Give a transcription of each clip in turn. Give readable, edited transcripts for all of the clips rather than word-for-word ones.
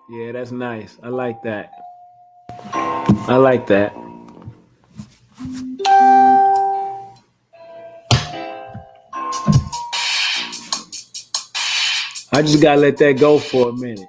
Yeah, that's nice. I like that. I like that. I just gotta let that go for a minute.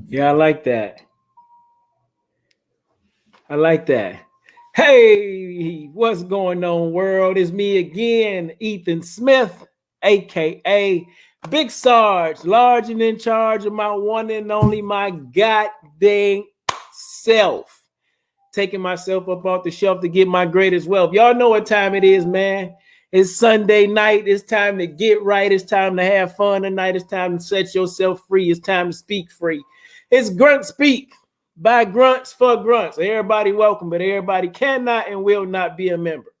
Yeah, I like that. I like that. Hey, what's going on, world? It's me again, Ethan Smith, aka Big Sarge, large and in charge of my one and only my goddamn self. Taking myself up off the shelf to get my greatest wealth. Y'all know what time it is, man. It's Sunday night. It's time to get right. It's time to have fun tonight. It's time to set yourself free. It's time to speak free. It's Grunt Speak by Grunts for Grunts. Everybody welcome, but everybody cannot and will not be a member.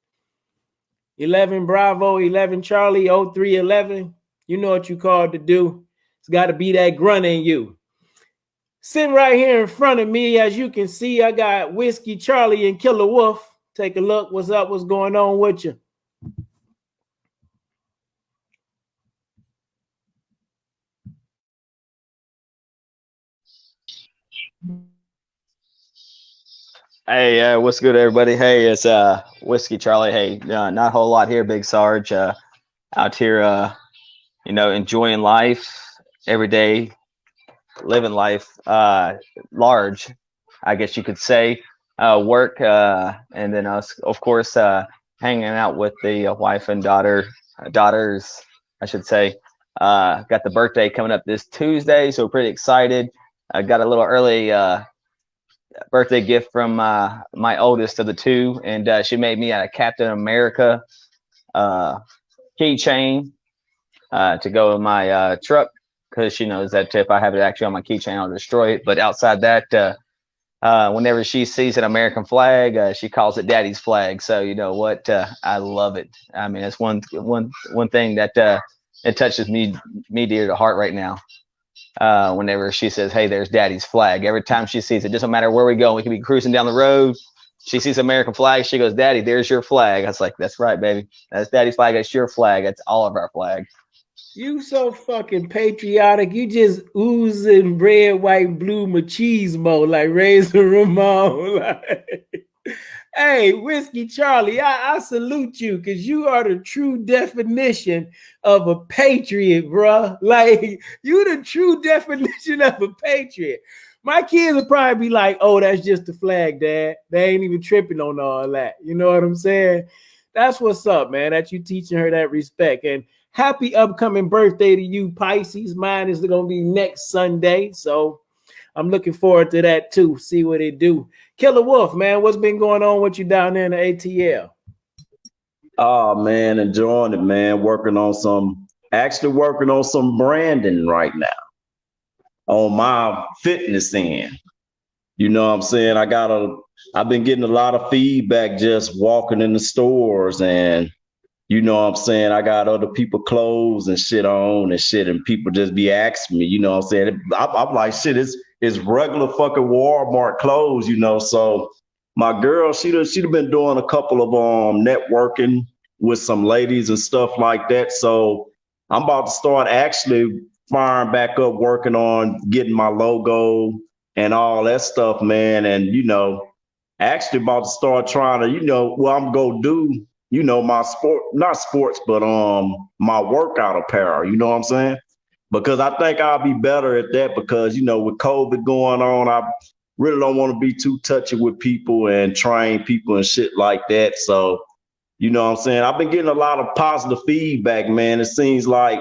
11 Bravo, 11 Charlie, 0311. You know what you called to do. It's got to be that grunt in you. Sitting right here in front of me, as you can see, I got Whiskey Charlie and Killer Wolf. Take a look. What's up? What's going on with you? Hey, what's good, everybody? Hey, it's Whiskey Charlie. Hey, not a whole lot here, Big Sarge. Out here, enjoying life every day, living life large, I guess you could say. Work, and then us, of course, hanging out with the wife and daughters, I should say. Got the birthday coming up this Tuesday, so pretty excited. I got a little early birthday gift from my oldest of the two, and she made me a Captain America uh, keychain to go in my truck, because she knows that if I have it actually on my keychain, I'll destroy it. But outside that, whenever she sees an American flag, she calls it Daddy's flag. So you know what? I love it. I mean, it's one thing that it touches me dear to heart right now. Whenever she says, "Hey, there's Daddy's flag." Every time she sees it, doesn't matter where we go, we can be cruising down the road. She sees American flag, she goes, "Daddy, there's your flag." I was like, "That's right, baby. That's Daddy's flag. That's your flag. That's all of our flag." You so fucking patriotic. You just oozing red, white, blue machismo like Razor Ramon. Like, hey, Whiskey Charlie, I salute you because you are the true definition of a patriot, bruh. Like, you the true definition of a patriot. My kids will probably be like, oh, that's just the flag, Dad. They ain't even tripping on all that. You know what I'm saying? That's what's up, man. That you teaching her that respect. And happy upcoming birthday to you, Pisces. Mine is going to be next Sunday. So I'm looking forward to that too. See what they do. Killer Wolf, man, what's been going on with you down there in the ATL? Oh man, enjoying it, man. Actually working on some branding right now on my fitness end. You know what I'm saying? I've been getting a lot of feedback just walking in the stores, and you know what I'm saying? I got other people clothes and shit on and shit, and people just be asking me, you know what I'm saying? I'm like, shit, it's regular fucking Walmart clothes, you know. So my girl, she'd have been doing a couple of networking with some ladies and stuff like that. So I'm about to start actually firing back up, working on getting my logo and all that stuff, man. And actually about to start trying to, what I'm gonna do, my not sports, but my workout apparel, you know what I'm saying? Because I think I'll be better at that because, with COVID going on, I really don't want to be too touchy with people and train people and shit like that. So, you know what I'm saying? I've been getting a lot of positive feedback, man. It seems like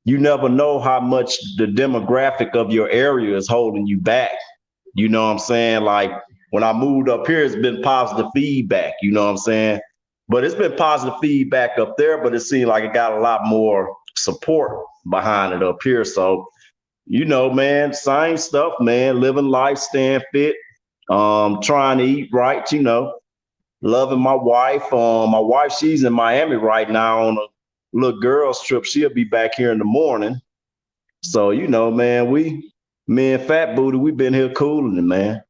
you never know how much the demographic of your area is holding you back. You know what I'm saying? Like when I moved up here, it's been positive feedback, you know what I'm saying? But it's been positive feedback up there, but it seemed like it got a lot more support behind it up here. So, man, same stuff, man. Living life, staying fit, trying to eat right, loving my wife. My wife, she's in Miami right now on a little girls trip. She'll be back here in the morning. So, you know, man, me and Fat Booty, we've been here cooling it, man.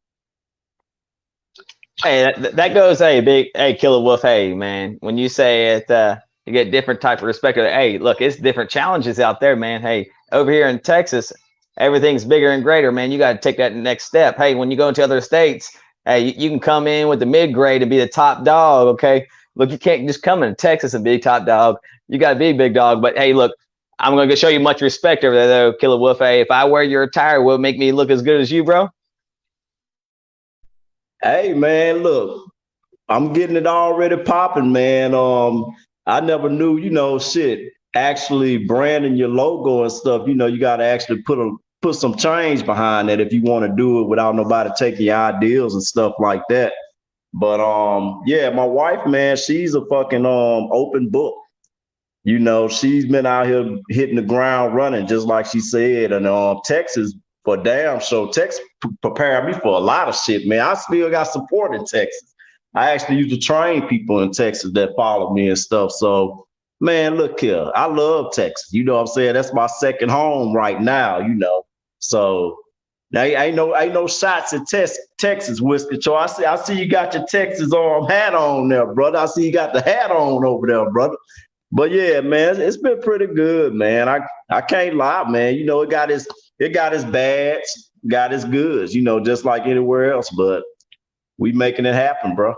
Hey, that goes, hey, Killer Wolf, hey, man, when you say it, you get different type of respect. Hey, look, it's different challenges out there, man. Hey, over here in Texas, everything's bigger and greater, man. You got to take that next step. Hey, when you go into other states, hey, you can come in with the mid grade and be the top dog, okay? Look, you can't just come in Texas and be top dog. You got to be big dog. But hey, look, I'm going to show you much respect over there, though, Killer Wolf. Hey, if I wear your attire, will it make me look as good as you, bro? Hey, man, look, I'm getting it already popping, man. I never knew, you know, shit, actually branding your logo and stuff, you know, you got to actually put some change behind that if you want to do it without nobody taking your ideals and stuff like that. But yeah, my wife, man, she's a fucking open book. You know, she's been out here hitting the ground running, just like she said. And Texas, for damn sure, Texas prepared me for a lot of shit, man. I still got support in Texas. I actually used to train people in Texas that followed me and stuff. So, man, look here, I love Texas. You know what I'm saying? That's my second home right now, you know. So now ain't no shots at Texas, Whiskey. So I see you got your Texas hat on there, brother. I see you got the hat on over there, brother. But yeah, man, it's been pretty good, man. I can't lie, man. You know, it got its bads, got its goods, you know, just like anywhere else. But we making it happen, bro.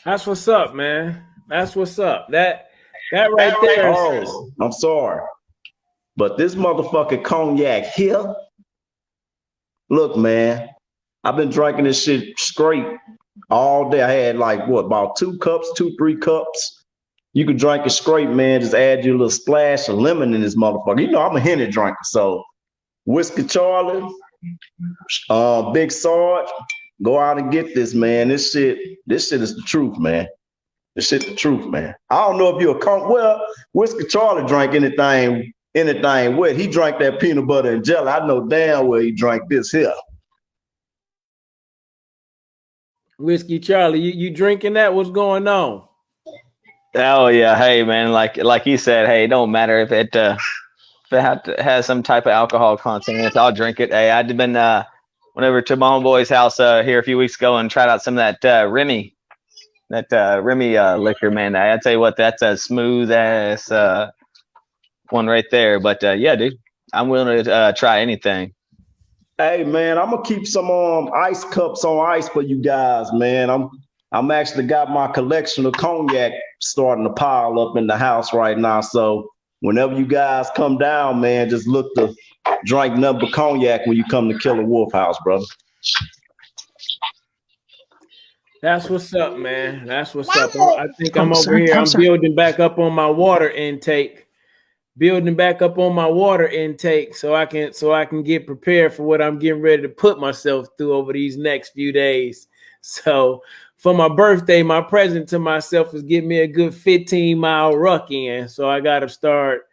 That's what's up, man. That's what's up. That right there. Oh, I'm sorry, but this motherfucking cognac here. Look, man, I've been drinking this shit straight all day. I had like about 3 cups. You could drink it straight, man. Just add your little splash of lemon in this motherfucker. You know, I'm a Henny drinker, so Whiskey Charlie, Big Sarge, go out and get this, man. This shit is the truth, man. This shit the truth, man. I don't know if you're Whiskey Charlie drank anything wet. He drank that peanut butter and jelly. I know damn well he drank this here. Whiskey Charlie, you drinking that? What's going on? Oh yeah, hey man, like he said, hey, it don't matter if it has some type of alcohol content in it, I'll drink it. Hey, I'd been went over to my homeboy's house here a few weeks ago and tried out some of that Remy liquor, man. I tell you what, that's a smooth ass one right there. But yeah, dude, I'm willing to try anything. Hey man, I'm gonna keep some ice cups on ice for you guys, man. I'm actually got my collection of cognac starting to pile up in the house right now. So whenever you guys come down, man, just look to drink nothing but cognac when you come to Killer Wolf House, brother. That's what's up, man. That's what's up. I think I'm over here. I'm building back up on my water intake. So I can get prepared for what I'm getting ready to put myself through over these next few days. So for my birthday, my present to myself is get me a good 15-mile ruck in. So I got to start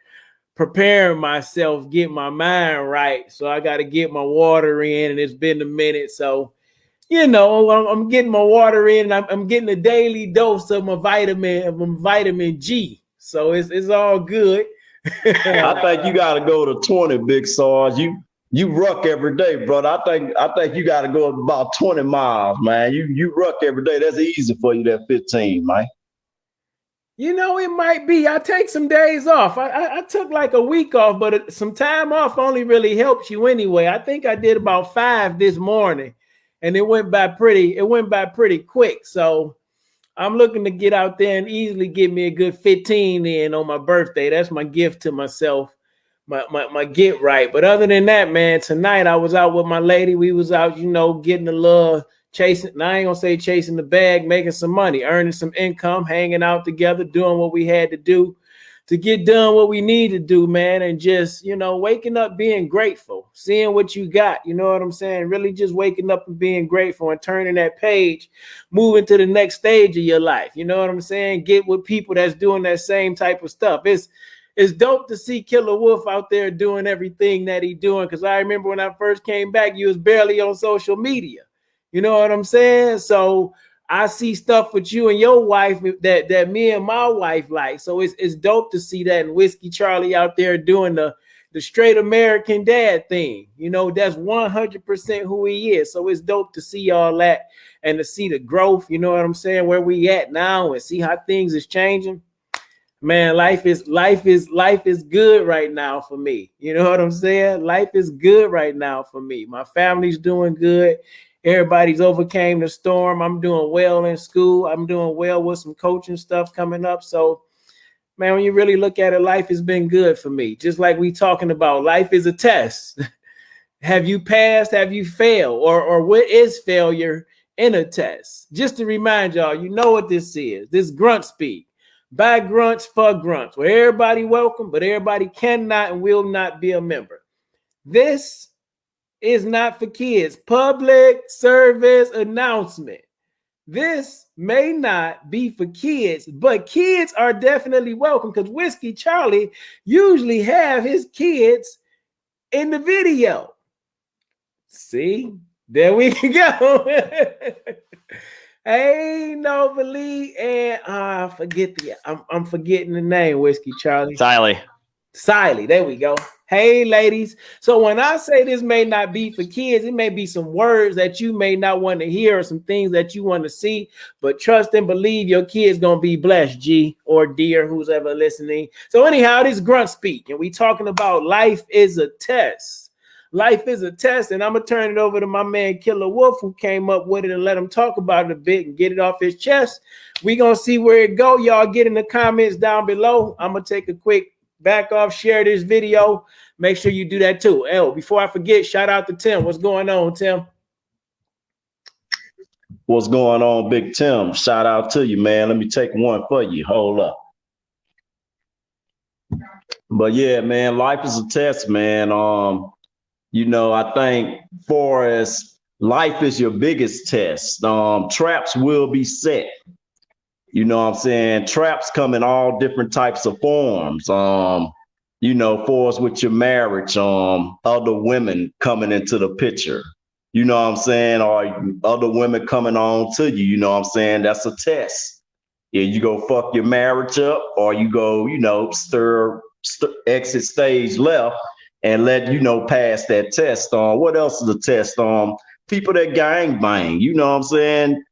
preparing myself, get my mind right. So I got to get my water in, and it's been a minute. So, you know, I'm getting my water in, and I'm getting a daily dose of my vitamin G. So it's all good. I think you got to go to 20, Big Sarge. You ruck every day, brother. I think you got to go about 20 miles, man. You ruck every day. That's easy for you, that 15, man. You know, it might be. I take some days off. I took like a week off, but some time off only really helps you anyway. I think I did about 5 this morning, and it went by pretty quick. So I'm looking to get out there and easily get me a good 15 in on my birthday. That's my gift to myself, my get right. But other than that, man, tonight I was out with my lady. We was out, you know, getting a little chasing. I ain't gonna say chasing the bag, making some money, earning some income, hanging out together, doing what we had to do to get done what we need to do, man, and just, you know, waking up being grateful, seeing what you got, you know what I'm saying? Really just waking up and being grateful and turning that page, moving to the next stage of your life, you know what I'm saying? Get with people that's doing that same type of stuff. It's dope to see Killer Wolf out there doing everything that he doing, because I remember when I first came back, you was barely on social media. You know what I'm saying? So I see stuff with you and your wife that me and my wife like. So it's dope to see that, and Whiskey Charlie out there doing the straight American dad thing. You know, that's 100% who he is. So it's dope to see all that and to see the growth, you know what I'm saying, where we at now, and see how things is changing. Man, life is good right now for me. You know what I'm saying? Life is good right now for me. My family's doing good. Everybody's overcame the storm. I'm doing well in school. I'm doing well with some coaching stuff coming up. So, man, when you really look at it, life has been good for me. Just like we talking about, life is a test. Have you passed? Have you failed? Or what is failure in a test? Just to remind y'all, you know what this is. This Grunt Speak. By Grunts for Grunts, where everybody welcome, but everybody cannot and will not be a member. This is not for kids. Public service announcement. This may not be for kids, but kids are definitely welcome, because Whiskey Charlie usually have his kids in the video. See, there we go. Hey, no believe, and I'm forgetting the name. Whiskey Charlie. Siley. There we go. Hey, ladies. So when I say this may not be for kids, it may be some words that you may not want to hear, or some things that you want to see, but trust and believe your kid's gonna be blessed, G or D or who's ever listening. So anyhow, this Grunt Speak, and we talking about life is a test. Life is a test, and I'm gonna turn it over to my man Killer Wolf, who came up with it, and let him talk about it a bit and get it off his chest. We gonna see where it go. Y'all get in the comments down below. I'm gonna take a quick back off, share this video. Make sure you do that too. Before I forget, shout out to Tim. What's going on, Tim? What's going on, Big Tim? Shout out to you, man. Let me take one for you. Hold up. But yeah, man, life is a test, man. You know, I think for as life is your biggest test, traps will be set. You know what I'm saying? Traps come in all different types of forms. You know, for us with your marriage, other women coming into the picture. You know what I'm saying? Or other women coming on to you, you know what I'm saying? That's a test. Yeah, you go fuck your marriage up, or you go, you know, exit stage left and let, you know, pass that test. What else is a test? People that gang bang, you know what I'm saying?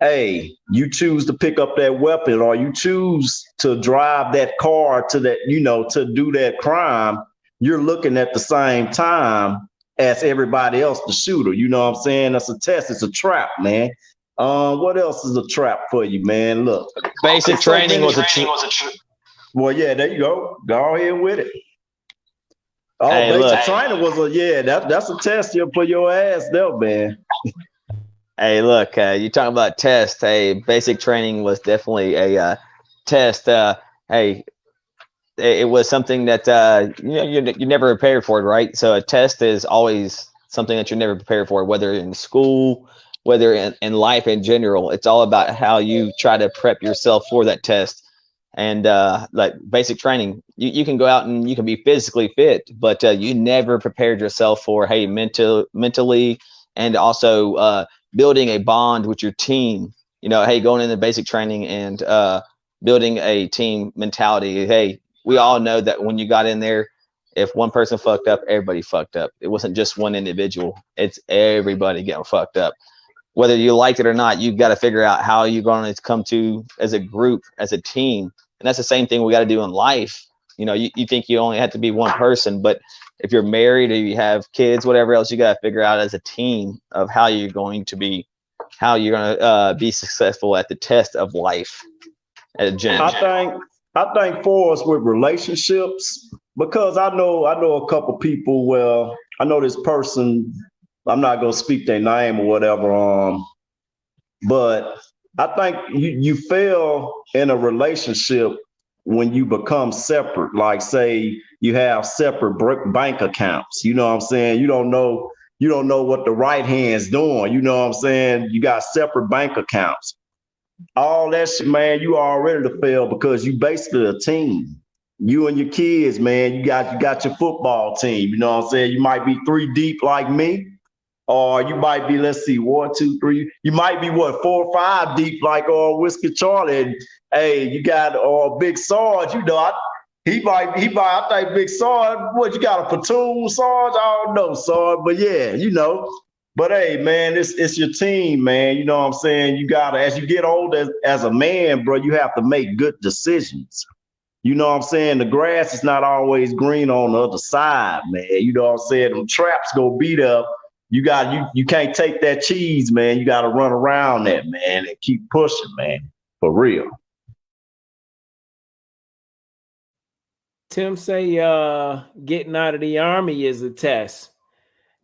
Hey, you choose to pick up that weapon, or you choose to drive that car to that, you know, to do that crime. You're looking at the same time as everybody else, the shooter. You know what I'm saying? That's a test. It's a trap, man. What else is a trap for you, man? Look, basic training was a trap. Well, yeah, there you go. Go ahead with it. Oh, hey, basic training was that's a test here for your ass there, man. Hey, look, you talking about test. Hey, basic training was definitely a test. Hey, it was something that you know, you never prepared for it, right? So a test is always something that you're never prepared for, whether in school, whether in life in general. It's all about how you try to prep yourself for that test. And like basic training, you can go out and you can be physically fit, but you never prepared yourself for, hey, mentally, and also building a bond with your team. You know, hey, going into basic training and building a team mentality. Hey, we all know that when you got in there, if one person fucked up, everybody fucked up. It wasn't just one individual. It's everybody getting fucked up. Whether you like it or not, you've got to figure out how you're going to come to as a group, as a team. And that's the same thing we got to do in life. You know, you think you only have to be one person, but if you're married or you have kids, whatever else, you got to figure out as a team of how you're going to be successful at the test of life. At a gym. I think for us with relationships, because I know a couple people. Well, I know this person. I'm not gonna speak their name or whatever. But I think you fail in a relationship when you become separate. Like, say you have separate bank accounts. You know what I'm saying? You don't know what the right hand's doing. You know what I'm saying? You got separate bank accounts. All that shit, man, you are ready to fail, because you basically a team. You and your kids, man, you got your football team. You know what I'm saying? You might be 3 deep like me, or you might be, let's see, 1, 2, 3. You might be what, 4 or 5 deep, like Whiskey Charlie. And, hey, you got Big Sarge. You know, he might. I think Big Sarge. What, you got a platoon, Sarge? I don't know, Sarge, but yeah, you know. But hey, man, it's your team, man. You know what I'm saying? You gotta, as you get older as a man, bro, you have to make good decisions. You know what I'm saying? The grass is not always green on the other side, man. You know what I'm saying? Them traps go beat up. You can't take that cheese, man. You gotta run around that, man, and keep pushing, man. For real. Tim say getting out of the Army is a test.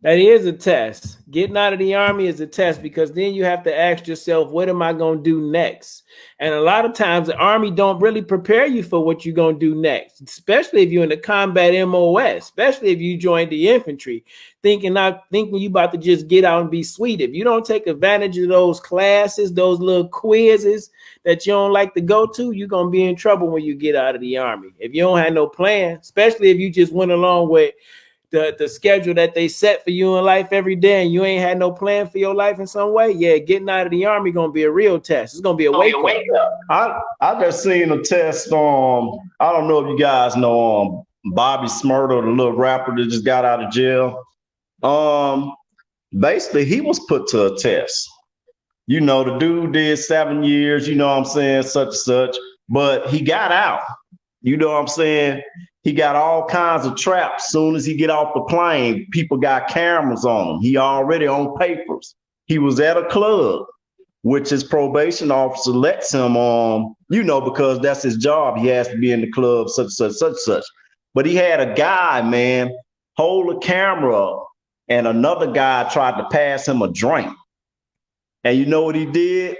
That is a test. Getting out of the Army is a test, because then you have to ask yourself, what am I going to do next? And a lot of times the Army don't really prepare you for what you're going to do next, especially if you're in the combat MOS, especially if you join the infantry, thinking you about to just get out and be sweet. If you don't take advantage of those classes, those little quizzes that you don't like to go to, you're going to be in trouble when you get out of the Army. If you don't have no plan, especially if you just went along with the schedule that they set for you in life every day, and you ain't had no plan for your life in some way, yeah, getting out of the Army gonna be a real test. It's gonna be a wake up. I just seen a test on, I don't know if you guys know Bobby Smurda, the little rapper that just got out of jail. Basically he was put to a test. You know, the dude did 7 years, you know what I'm saying, such and such, but he got out. You know what I'm saying? He got all kinds of traps. Soon as he get off the plane, people got cameras on him. He already on papers. He was at a club, which his probation officer lets him on, you know, because that's his job. He has to be in the club, such, such, such, such. But he had a guy, man, hold a camera up, and another guy tried to pass him a drink. And you know what he did?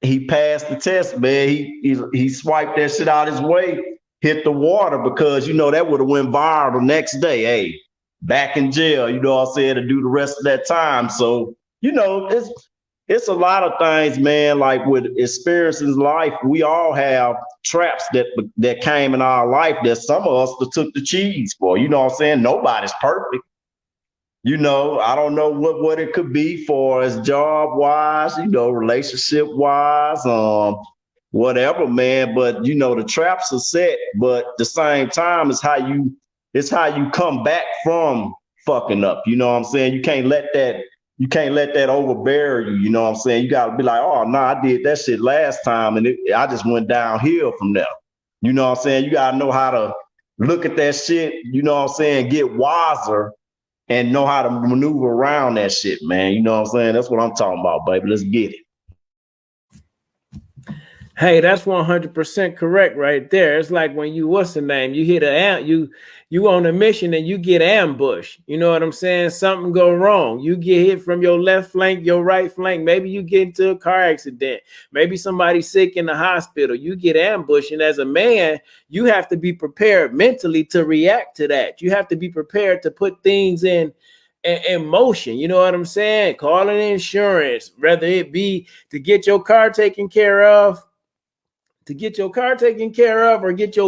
He passed the test, man. He swiped that shit out his way, hit the water, because, you know, that would have went viral the next day. Hey, back in jail, you know what I'm saying, to do the rest of that time. So, you know, it's a lot of things, man. Like with experiences in life, we all have traps that came in our life that some of us that took the cheese for. You know what I'm saying? Nobody's perfect. You know, I don't know what it could be for as job wise, you know, relationship wise, whatever, man. But you know, the traps are set, but at the same time, it's how you come back from fucking up. You know what I'm saying? You can't let that overbear you. You know what I'm saying? You gotta be like, oh no, I did that shit last time, and I just went downhill from there. You know what I'm saying? You gotta know how to look at that shit. You know what I'm saying? Get wiser and know how to maneuver around that shit, man. You know what I'm saying? That's what I'm talking about, baby. Let's get it. Hey, that's 100% correct right there. It's like when you, what's the name? You hit you on a mission and you get ambushed. You know what I'm saying? Something go wrong. You get hit from your left flank, your right flank. Maybe you get into a car accident. Maybe somebody's sick in the hospital. You get ambushed. And as a man, you have to be prepared mentally to react to that. You have to be prepared to put things in motion. You know what I'm saying? Calling insurance, whether it be to get your car taken care of, or get your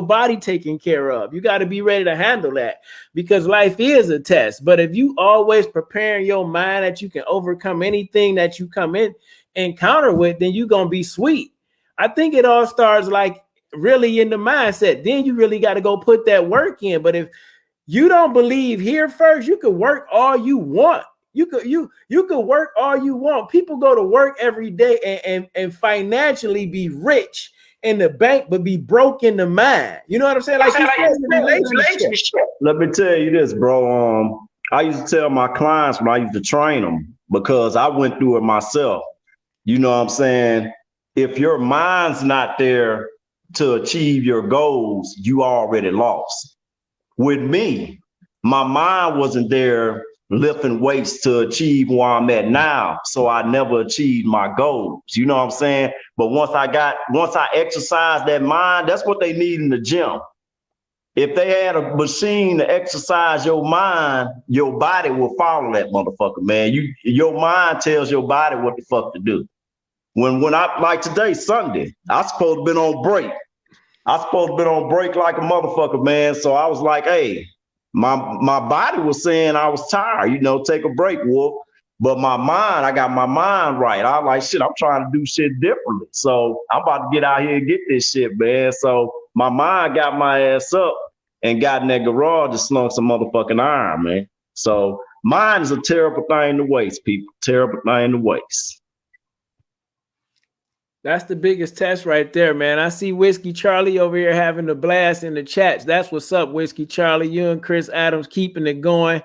body taken care of. You got to be ready to handle that, because life is a test. But if you always preparing your mind that you can overcome anything that you come in encounter with, then you're going to be sweet. I think it all starts like really in the mindset. Then you really got to go put that work in. But if you don't believe here first, you could work all you want. You could work all you want. People go to work every day and financially be rich in the bank, but be broke in the mind. You know what I'm saying? Like relationship. Let me tell you this, bro. I used to tell my clients when I used to train them, because I went through it myself. You know what I'm saying? If your mind's not there to achieve your goals, you already lost. With me, my mind wasn't there lifting weights to achieve where I'm at now. So I never achieved my goals. You know what I'm saying? But once I exercised that mind, that's what they need in the gym. If they had a machine to exercise your mind, your body will follow that motherfucker, man. Your mind tells your body what the fuck to do. When I, like today, Sunday, I supposed to been on break. Like a motherfucker, man. So I was like, hey, my body was saying I was tired, you know, take a break, Wolf. But my mind, I got my mind right. I like shit. I'm trying to do shit differently. So I'm about to get out here and get this shit, man. So my mind got my ass up and got in that garage to slung some motherfucking iron, man. So mine is a terrible thing to waste, people. Terrible thing to waste. That's the biggest test right there, man. I see Whiskey Charlie over here having the blast in the chats. That's what's up, Whiskey Charlie. You and Chris Adams keeping it going.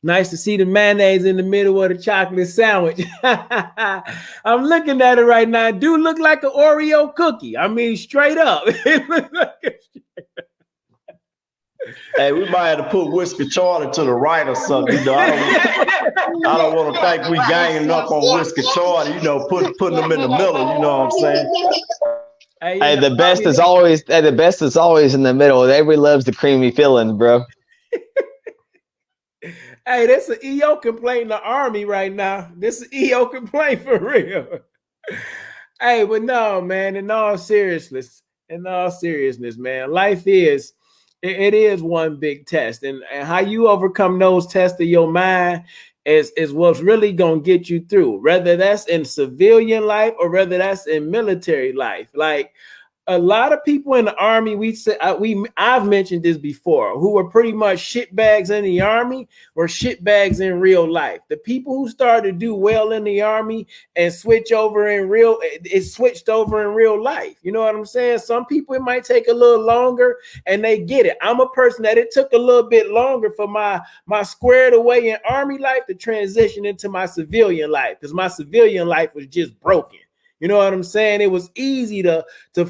Nice to see the mayonnaise in the middle of the chocolate sandwich. I'm looking at it right now. It do look like an Oreo cookie. I mean, straight up. Hey, we might have to put Whiskey Charlie to the right or something. You know, I don't want to think we ganging up on Whiskey Charlie. You know, putting them in the middle. You know what I'm saying? Hey, the best is always in the middle. Everybody loves the creamy fillings, bro. Hey, that's an EO complaint in the Army right now. This is an EO complaint for real. Hey, but no, man, in all seriousness, man, life is, it is one big test. And how you overcome those tests of your mind is what's really going to get you through, whether that's in civilian life or whether that's in military life. Like, a lot of people in the Army, I've mentioned this before, who were pretty much shitbags in the Army were shitbags in real life. The people who started to do well in the Army and switched over in real life. You know what I'm saying? Some people, it might take a little longer and they get it. I'm a person that it took a little bit longer for my squared away in Army life to transition into my civilian life, because my civilian life was just broken. You know what I'm saying? It was easy to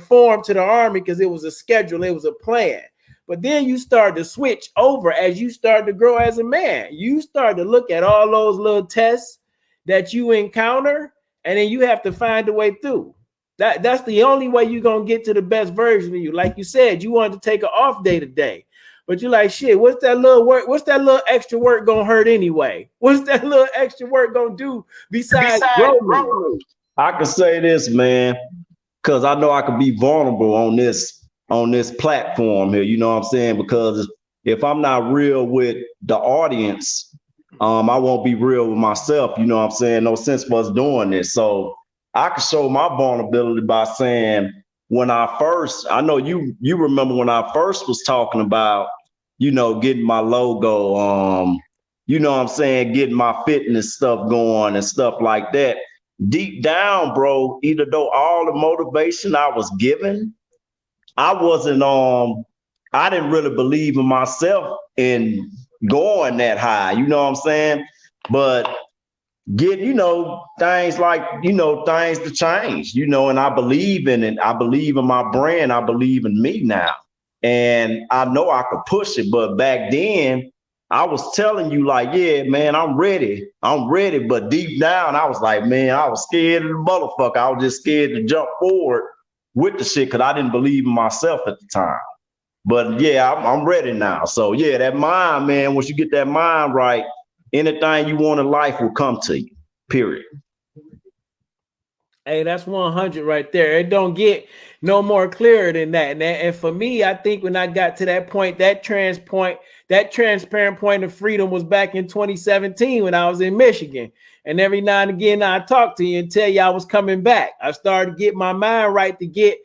form to the Army because it was a schedule, it was a plan. But then you start to switch over as you start to grow as a man. You start to look at all those little tests that you encounter, and then you have to find a way through. That's the only way you're going to get to the best version of you. Like you said, you wanted to take an off day today. But you're like, shit, what's that little work? What's that little extra work going to hurt anyway? What's that little extra work going to do besides growing? I can say this, man, because I know I could be vulnerable on this platform here. You know what I'm saying? Because if I'm not real with the audience, I won't be real with myself. You know what I'm saying? No sense for us doing this. So I can show my vulnerability by saying, I know you remember when I first was talking about, you know, getting my logo, you know what I'm saying, getting my fitness stuff going and stuff like that. Deep down, bro, even though all the motivation I was given, I didn't really believe in myself in going that high. You know what I'm saying? But things to change, you know, and I believe in it. I believe in my brand. I believe in me now. And I know I could push it. But back then, I was telling you, like, yeah, man, I'm ready. But deep down, I was like, man, I was scared of the motherfucker. I was just scared to jump forward with the shit because I didn't believe in myself at the time. But yeah, I'm ready now. So yeah, that mind, man, once you get that mind right, anything you want in life will come to you, period. Hey, that's 100 right there. It don't get no more clearer than that. And for me, I think when I got to that point, that transparent point of freedom was back in 2017 when I was in Michigan. And every now and again, I talk to you and tell you I was coming back. I started to get my mind right to get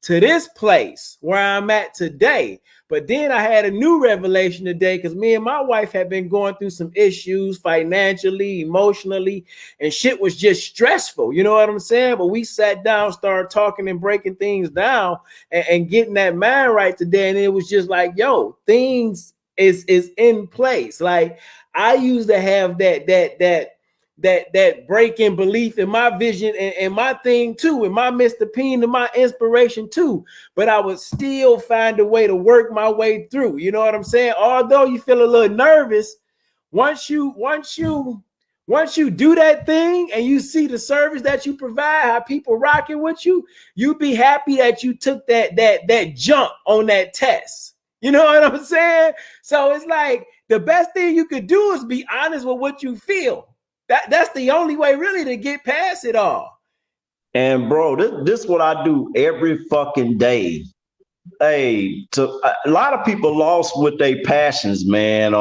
to this place where I'm at today. But then I had a new revelation today because me and my wife had been going through some issues financially, emotionally, and shit was just stressful. You know what I'm saying? But we sat down, started talking and breaking things down and getting that mind right today. And it was just like, yo, things is in place. Like I used to have that break in belief in my vision and my thing too, and my Mr. Peen and my inspiration too. But I would still find a way to work my way through. You know what I'm saying? Although you feel a little nervous, once you do that thing and you see the service that you provide, how people rocking with you, you be happy that you took that jump on that test. You know what I'm saying? So it's like the best thing you could do is be honest with what you feel. That's the only way really to get past it all. And bro, this is what I do every fucking day. Hey, a lot of people lost with their passions, man.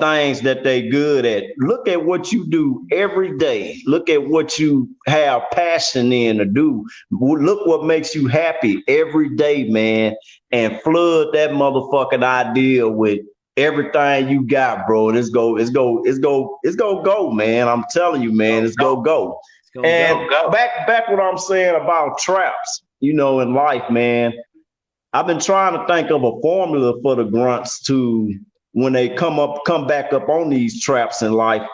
things that they good at. Look at what you do every day. Look at what you have passion in to do. Look what makes you happy every day, man. And flood that motherfucking idea with everything you got, bro. And it's go, man. I'm telling you, man, it's go. And back what I'm saying about traps, you know, in life, man. I've been trying to think of a formula for the grunts to when they come back up on these traps in life.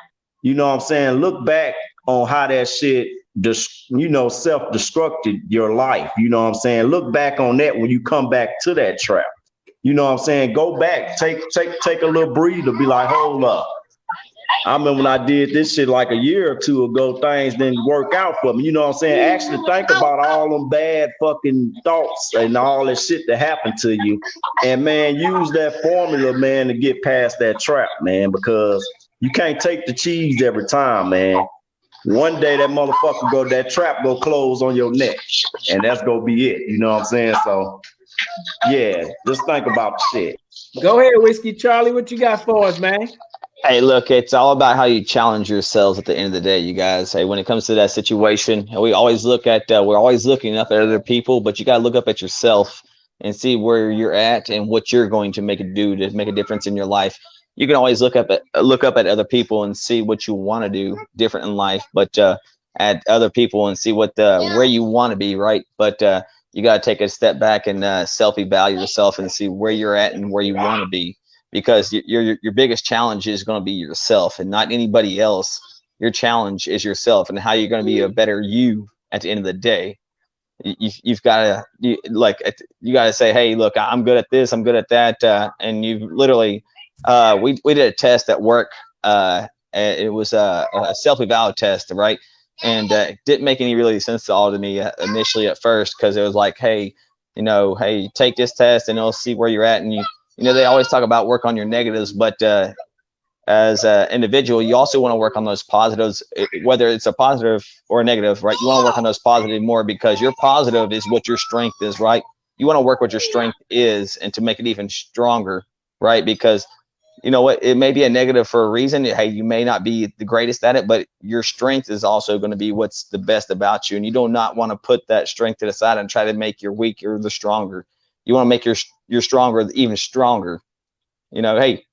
You know what I'm saying? Look back on how that shit self-destructed your life. You know what I'm saying? Look back on that when you come back to that trap. You know what I'm saying? Go back, take a little breather, be like, hold up. I remember when I did this shit like a year or two ago, things didn't work out for me. You know what I'm saying? Actually think about all them bad fucking thoughts and all that shit that happened to you. And man, use that formula, man, to get past that trap, man, because you can't take the cheese every time, man. One day that trap go close on your neck, and that's gonna be it. You know what I'm saying? So yeah, just think about the shit. Go ahead, Whiskey Charlie. What you got for us, man? Hey, look, it's all about how you challenge yourselves at the end of the day, you guys. Hey, when it comes to that situation, we always we're always looking up at other people, but you got to look up at yourself and see where you're at and what you're going to make a difference in your life. You can always look up at other people and see what you want to do different in life, but at other people and see where you want to be, right? But you got to take a step back and self-evaluate yourself and see where you're at and where you want to be. Because your biggest challenge is going to be yourself and not anybody else. Your challenge is yourself and how you're going to be a better you at the end of the day. You've got to say, hey, look, I'm good at this, I'm good at that, and you've literally we did a test at work. It was a self-eval test, right? And it didn't make any really sense at all to me initially at first, because it was like, hey, take this test and it'll see where you're at, and they always talk about work on your negatives, but as an individual, you also want to work on those positives, whether it's a positive or a negative, right? You want to work on those positive more, because your positive is what your strength is, right? You want to work what your strength is and to make it even stronger, right? Because you know what, it may be a negative for a reason. Hey, you may not be the greatest at it, but your strength is also going to be what's the best about you. And you do not want to put that strength to the side and try to make your weaker the stronger. You want to make your stronger even stronger. Hey,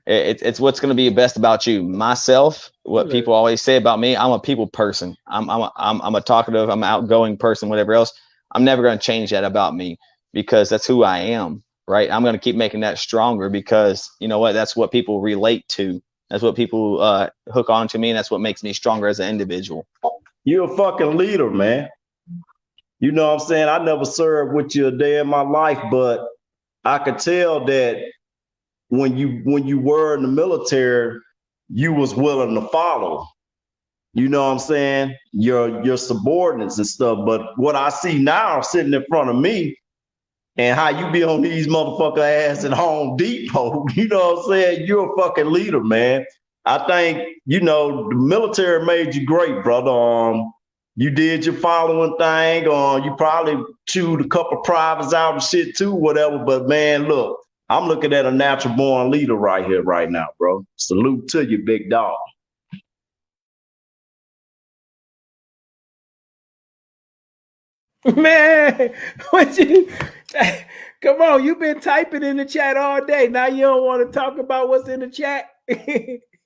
it's what's going to be best about you. Myself, what people always say about me, I'm a people person. I'm a talkative, I'm an outgoing person, whatever else. I'm never going to change that about me, because that's who I am, right? I'm going to keep making that stronger, because you know what? That's what people relate to. That's what people hook on to me, and that's what makes me stronger as an individual. You're a fucking leader, man. You know what I'm saying? I never served with you a day in my life, but I could tell that when you were in the military, you was willing to follow. You know what I'm saying? Your subordinates and stuff. But what I see now sitting in front of me, and how you be on these motherfucker ass at Home Depot, you know what I'm saying? You're a fucking leader, man. I think, the military made you great, brother. You did your following thing. You probably chewed a couple privates out and shit too, whatever. But man, look, I'm looking at a natural born leader right here, right now, bro. Salute to you, big dog. Man, come on, you've been typing in the chat all day. Now you don't want to talk about what's in the chat.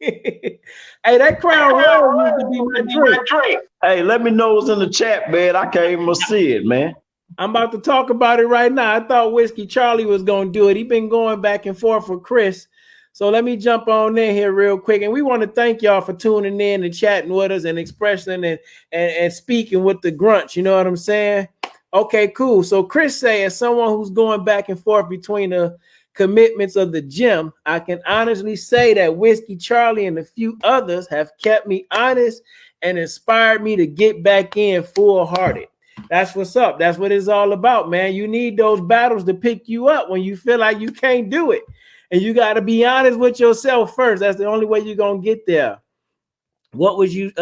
Hey, that Crown Royal used to be my drink. Hey, let me know what's in the chat, man. I can't even see it, man. I'm about to talk about it right now. I thought Whiskey Charlie was going to do it. He's been going back and forth with Chris. So let me jump on in here real quick. And we want to thank y'all for tuning in and chatting with us and expressing and speaking with the grunts. You know what I'm saying? Okay, cool. So Chris say, as someone who's going back and forth between the commitments of the gym, I can honestly say that Whiskey Charlie and a few others have kept me honest and inspired me to get back in full-hearted. That's what's up. That's what it's all about, man. You need those battles to pick you up when you feel like you can't do it. And you got to be honest with yourself first. That's the only way you're going to get there. What was your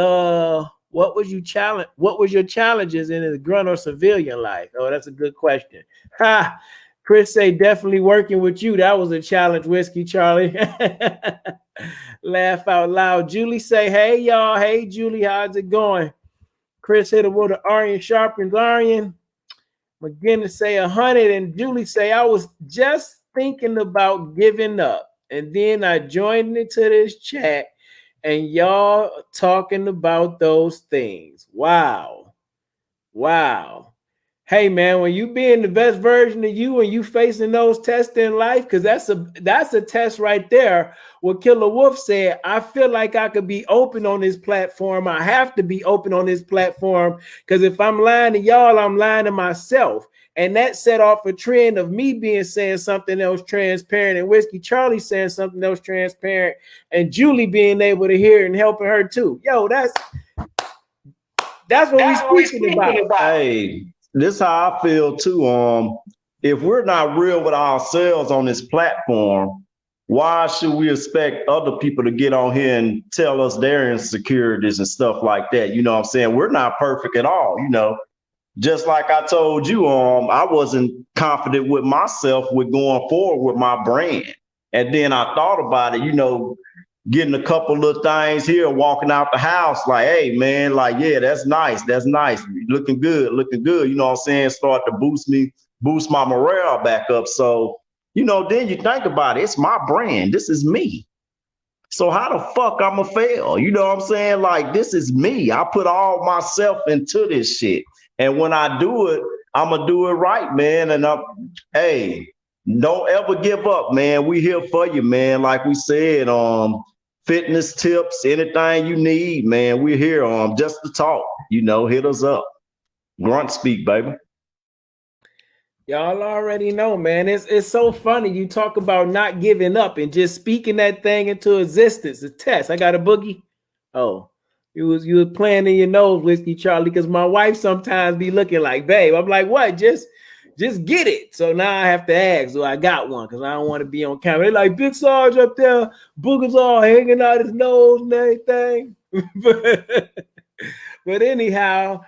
challenges in the grunt or civilian life? Oh, that's a good question. Chris say definitely working with you. That was a challenge, Whiskey Charlie. Laugh out loud. Julie say, hey y'all. Hey Julie, how's it going? Chris hit her with an iron sharpens iron. McGinnis say 100, and Julie say, I was just thinking about giving up. And then I joined into this chat and y'all talking about those things. Wow. Wow. Hey man, when you being the best version of you and you facing those tests in life, because that's a test right there. What Killer Wolf said, I feel like I could be open on this platform. I have to be open on this platform because if I'm lying to y'all, I'm lying to myself. And that set off a trend of me saying something else transparent and Whiskey Charlie saying something else transparent and Julie being able to hear and helping her too. Yo, that's what we're speaking about. Hey, this is how I feel too. If we're not real with ourselves on this platform, why should we expect other people to get on here and tell us their insecurities and stuff like that? You know what I'm saying? We're not perfect at all, you know. Just like I told you, I wasn't confident with myself with going forward with my brand. And then I thought about it, you know, getting a couple of things here, walking out the house, like, hey, man, like, yeah, that's nice. That's nice. Looking good. You know what I'm saying? Start to boost my morale back up. So, you know, then you think about it. It's my brand. This is me. So how the fuck I'ma fail? You know what I'm saying? Like, this is me. I put all myself into this shit. And when I do it, I'ma do it right, man. And hey, don't ever give up, man. We here for you, man. Like we said, fitness tips, anything you need, man. We're here just to talk. You know, hit us up. Grunt Speak, baby. Y'all already know, man. It's so funny. You talk about not giving up and just speaking that thing into existence. A test. I got a boogie. Oh, you was playing in your nose, Whiskey Charlie, because my wife sometimes be looking like, babe. I'm like, what? Just get it. So now I have to ask, do I got one? Because I don't want to be on camera. They like Big Sarge up there, boogers all hanging out his nose and everything. but anyhow,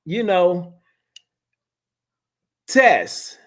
you know, tests,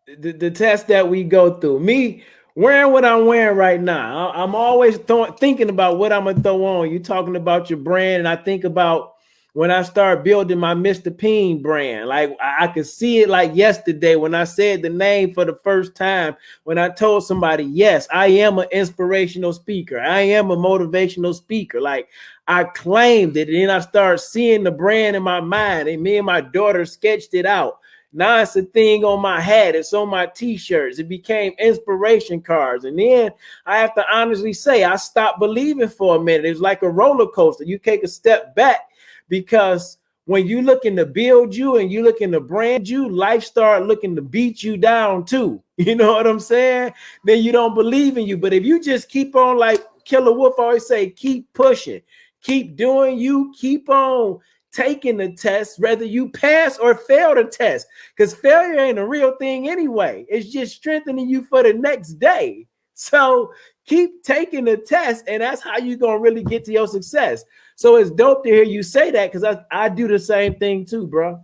the test that we go through. Me wearing what I'm wearing right now, I'm always thinking about what I'm gonna throw on. You talking about your brand, and I think about when I start building my Mr. Peen brand. Like I could see it like yesterday when I said the name for the first time, when I told somebody, yes, I am an inspirational speaker. I am a motivational speaker. Like I claimed it, and then I started seeing the brand in my mind, and me and my daughter sketched it out. Now it's a thing on my hat. It's on my t-shirts. It became inspiration cards. And then I have to honestly say, I stopped believing for a minute. It's like a roller coaster. You take a step back because when you looking to build you and you looking to brand you, life start looking to beat you down too. You know what I'm saying? Then you don't believe in you. But if you just keep on, like Killer Wolf always say, keep pushing, keep doing you, keep on taking the test, whether you pass or fail the test, because failure ain't a real thing anyway. It's just strengthening you for the next day. So keep taking the test, and that's how you're gonna really get to your success. So it's dope to hear you say that, because I do the same thing too, bro.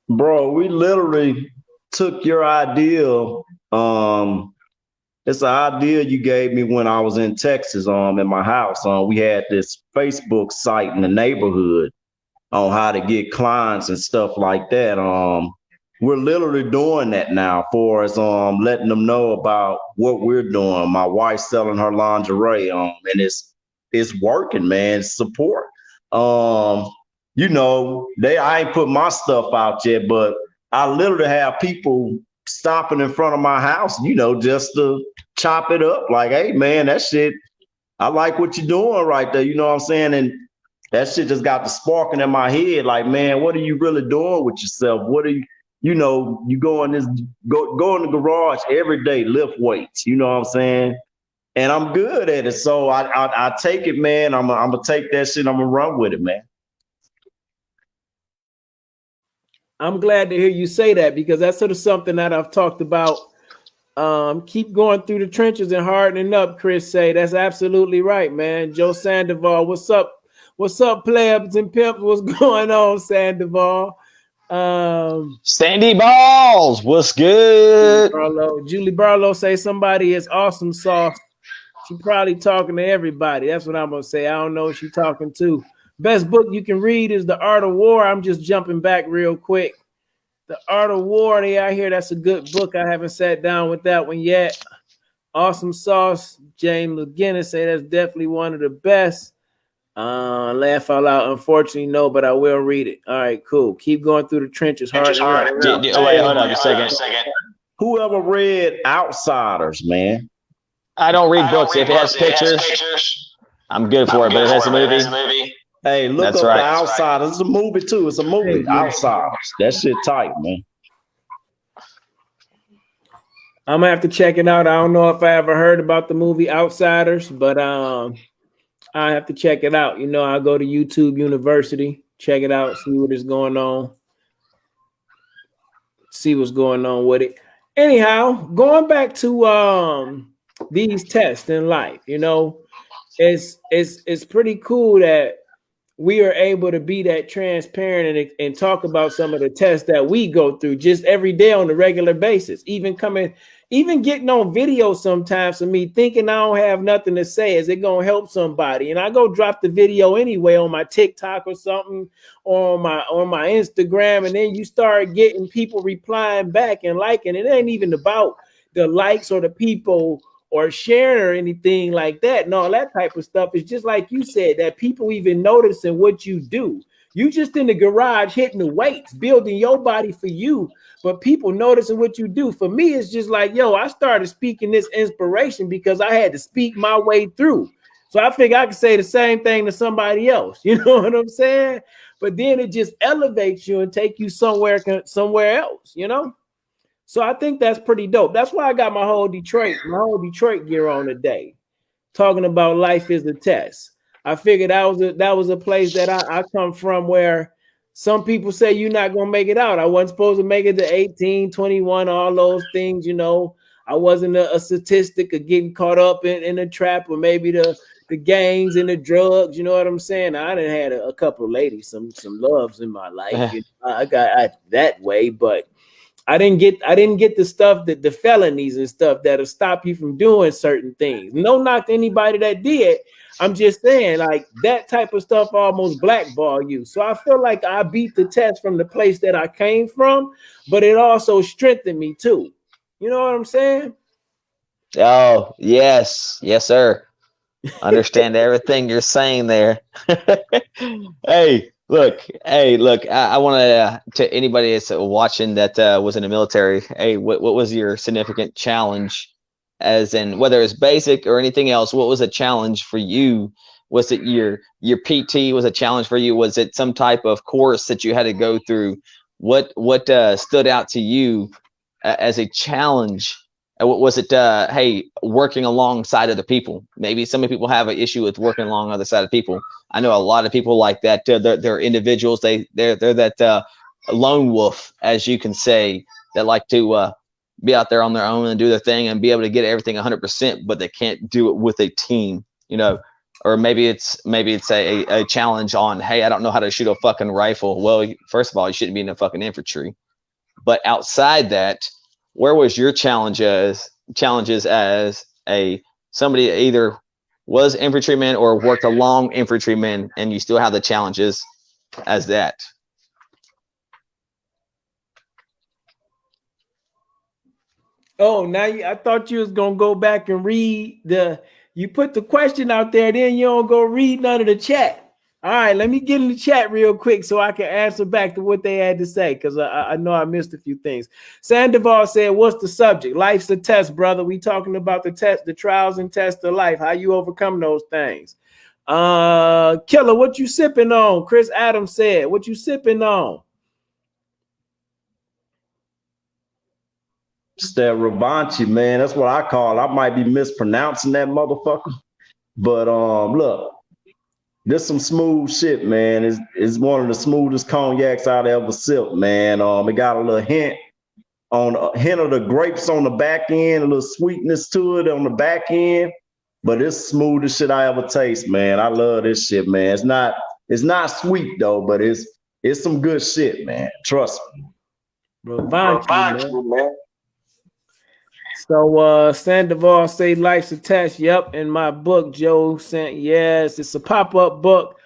Bro, we literally took your idea. It's an idea you gave me when I was in Texas, in my house. We had this Facebook site in the neighborhood on how to get clients and stuff like that. We're literally doing that now for us, letting them know about what we're doing. My wife's selling her lingerie, and it's working, man. Support. You know, I ain't put my stuff out yet, but I literally have people stopping in front of my house, you know, just to chop it up. Like, hey man, that shit, I like what you're doing right there. You know what I'm saying? And that shit just got the sparking in my head. Like, man, what are you really doing with yourself? What are you know, you go in the garage every day, lift weights, you know what I'm saying? And I'm good at it. So I take it, man. I'm gonna take that shit. I'm gonna run with it, man. I'm glad to hear you say that, because that's sort of something that I've talked about. Keep going through the trenches and hardening up, Chris say. That's absolutely right, man. Joe Sandoval, what's up? What's up, plebs and pimps? What's going on, Sandoval? Sandy Balls, what's good? Julie Barlow say somebody is awesome sauce. She probably talking to everybody. That's what I'm gonna say. I don't know who she talking to. Best book you can read is The Art of War. I'm just jumping back real quick. The Art of War, they out here. That's a good book. I haven't sat down with that one yet. Awesome sauce. James McGinnis say that's definitely one of the best. Laugh out loud. Unfortunately, no, but I will read it. All right, cool. Keep going through the trenches. Hard. Wait, hold on a second. Whoever read Outsiders, man? I don't read books. If it has pictures, I'm good for it. But if it has a movie, hey, look up The Outsiders. It's a movie too. It's a movie. Outsiders. That shit tight, man. I'm gonna have to check it out. I don't know if I ever heard about the movie Outsiders, but I have to check it out. You know, I'll go to YouTube University, check it out, see what is going on, see what's going on with it. Anyhow, going back to these tests in life, you know, it's pretty cool that we are able to be that transparent and talk about some of the tests that we go through just every day on a regular basis. Even getting on video sometimes, of me thinking I don't have nothing to say, is it gonna help somebody? And I go drop the video anyway on my TikTok or something, or on my Instagram, and then you start getting people replying back and liking. It ain't even about the likes or the people or sharing or anything like that. And all that type of stuff. It's just like you said, that people even noticing what you do. You just in the garage hitting the weights, building your body for you, but people noticing what you do. For me, it's just like, yo, I started speaking this inspiration because I had to speak my way through. So I figure I could say the same thing to somebody else. You know what I'm saying? But then it just elevates you and take you somewhere else, you know? So I think that's pretty dope. That's why I got my whole Detroit gear on today, talking about life is a test. I figured that was a place that I come from, where some people say you're not gonna make it out. I wasn't supposed to make it to 18, 21, all those things, you know. I wasn't a statistic of getting caught up in a trap, or maybe the gangs and the drugs. You know what I'm saying? I done had a couple of ladies, some loves in my life. You know, I got that way, but I didn't get the stuff, that the felonies and stuff that'll stop you from doing certain things. No knock to anybody that did. I'm just saying, like, that type of stuff almost blackball you. So I feel like I beat the test from the place that I came from, but it also strengthened me too. You know what I'm saying? Oh, yes, sir. Understand everything you're saying there. Hey, look. I want to anybody that's watching that was in the military. Hey, what was your significant challenge? As in, whether it's basic or anything else, what was a challenge for you? Was it your PT was a challenge for you? Was it some type of course that you had to go through? What stood out to you as a challenge? Was it hey, working alongside other people? Maybe some people have an issue with working along other side of people. I know a lot of people like that. They're individuals. They're that lone wolf, as you can say, that like to be out there on their own and do their thing and be able to get everything 100%, but they can't do it with a team, you know. Or maybe it's a challenge on, hey, I don't know how to shoot a fucking rifle. Well, first of all, you shouldn't be in the fucking infantry. But outside that, where was your challenges as somebody that either was infantryman or worked along infantrymen, and you still have the challenges as that? Oh, now I thought you was gonna go back and read you put the question out there, then you don't go read none of the chat. All right, let me get in the chat real quick so I can answer back to what they had to say, because I know I missed a few things. Sandoval said, what's the subject? Life's a test, brother. We talking about the trials and tests of life, how you overcome those things. Killer, what you sipping on? Chris Adams said, what you sipping on? It's that Rabanchi, man. That's what I call it. I might be mispronouncing that motherfucker. But look, this some smooth shit, man. It's one of the smoothest cognacs I've ever sipped, man. It got a little hint of the grapes on the back end, a little sweetness to it on the back end. But it's smoothest shit I ever taste, man. I love this shit, man. It's not sweet though, but it's It's some good shit, man. Trust me. Revanche, man. So Sandoval say life's a test. Yep, in my book, Joe sent. Yes, it's a pop-up book.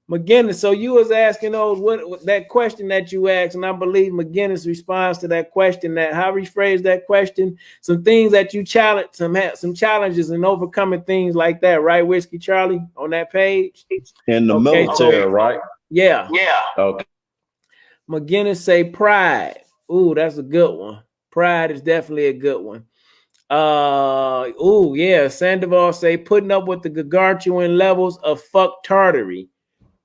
McGinnis, so you was asking those what that question that you asked, and I believe McGinnis responds to that question. That how rephrase that question? Some things that you challenge, some challenges and overcoming things like that, right, Whiskey Charlie, on that page? In the military, right? Yeah. Okay. McGinnis say pride. Ooh, that's a good one. Pride is definitely a good one. Oh yeah, Sandoval say putting up with the gargantuan levels of fuck tartary.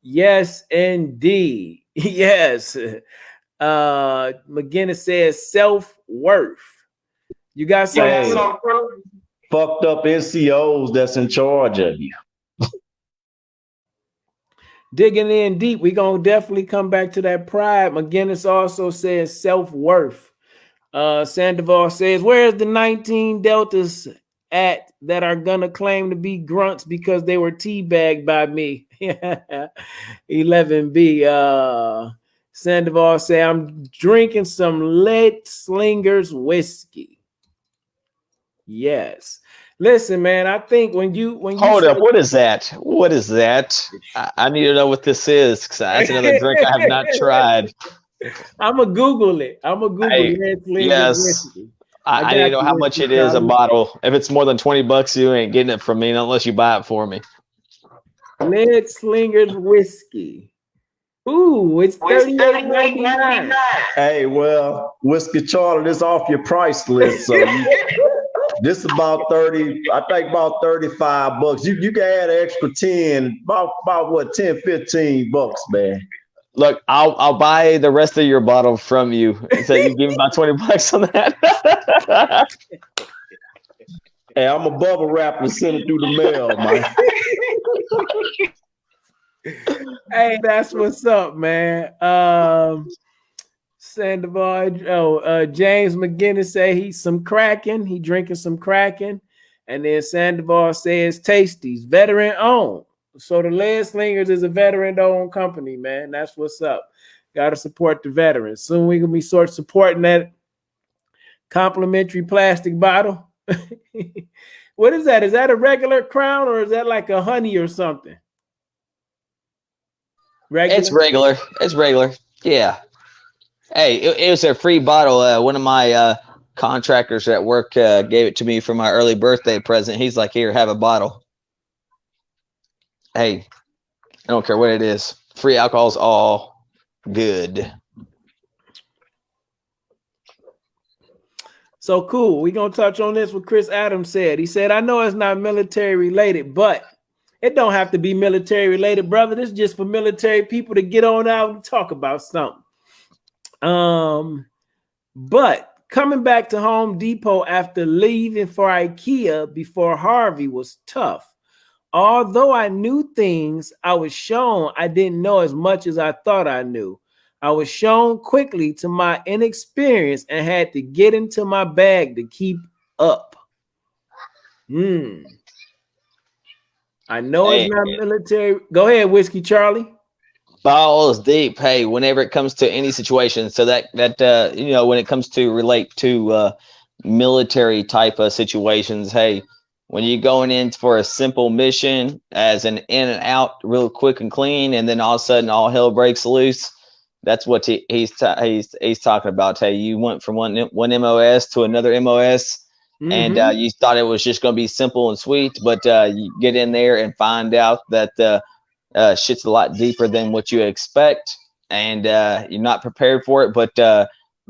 Yes, indeed. Yes. McGinnis says self-worth. You got something? Fucked up NCOs that's in charge of you. Digging in deep, we're gonna definitely come back to that pride. McGinnis also says self-worth. Sandoval says, where's the 19 deltas at that are gonna claim to be grunts because they were teabagged by me? 11B. Sandoval say, I'm drinking some Lead Slingers whiskey. Yes. Listen, man, I think when you hold up, what is that? What is that? I need to know what this is because that's another drink I have not tried. I'm gonna Google it. Lead Slingers whiskey. I need to know how much it is a bottle. If it's more than $20, you ain't getting it from me unless you buy it for me. Lead Slingers whiskey. Ooh, it's $38.99. Hey, well, Whiskey Charlie, this off your price list, so this is about 30. I think about $35. You can add an extra 10, about what, 10, $15, man. Look, I'll buy the rest of your bottle from you. So you give me about $20 on that. Hey, I'm a bubble wrapper and send it through the mail, man. Hey, that's what's up, man. Sandoval, James McGinnis say he's some Kraken. He drinking some Kraken. And then Sandoval says Tasties, veteran owned. So the Lead Slingers is a veteran owned company, man. That's what's up. Got to support the veterans. Soon we gonna be supporting that complimentary plastic bottle. What is that? Is that a regular Crown or is that like a honey or something? Regular? It's regular. Yeah. Hey, it was a free bottle. One of my contractors at work gave it to me for my early birthday present. He's like, here, have a bottle. Hey, I don't care what it is. Free alcohol is all good. So cool. We're going to touch on this, what Chris Adams said. He said, I know it's not military related, but it don't have to be military related, brother. This is just for military people to get on out and talk about something. But coming back to Home Depot after leaving for IKEA before Harvey was tough. Although I knew things I was shown, I didn't know as much as I thought I knew. I was shown quickly to my inexperience and had to get into my bag to keep up. I know it's not military. Go ahead, Whiskey Charlie. Balls deep. Hey, whenever it comes to any situation, so that when it comes to relate to military type of situations, hey, when you're going in for a simple mission as an in and out real quick and clean, and then all of a sudden all hell breaks loose, that's what he's talking about. Hey, you went from one MOS to another MOS, and you thought it was just going to be simple and sweet, but you get in there and find out that shit's a lot deeper than what you expect, and you're not prepared for it. But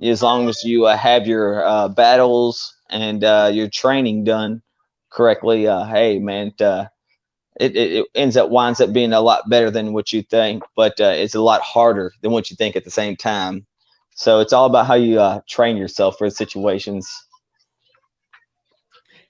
as long as you have your battles and your training done correctly, hey man, it winds up being a lot better than what you think, but it's a lot harder than what you think at the same time. So it's all about how you train yourself for situations.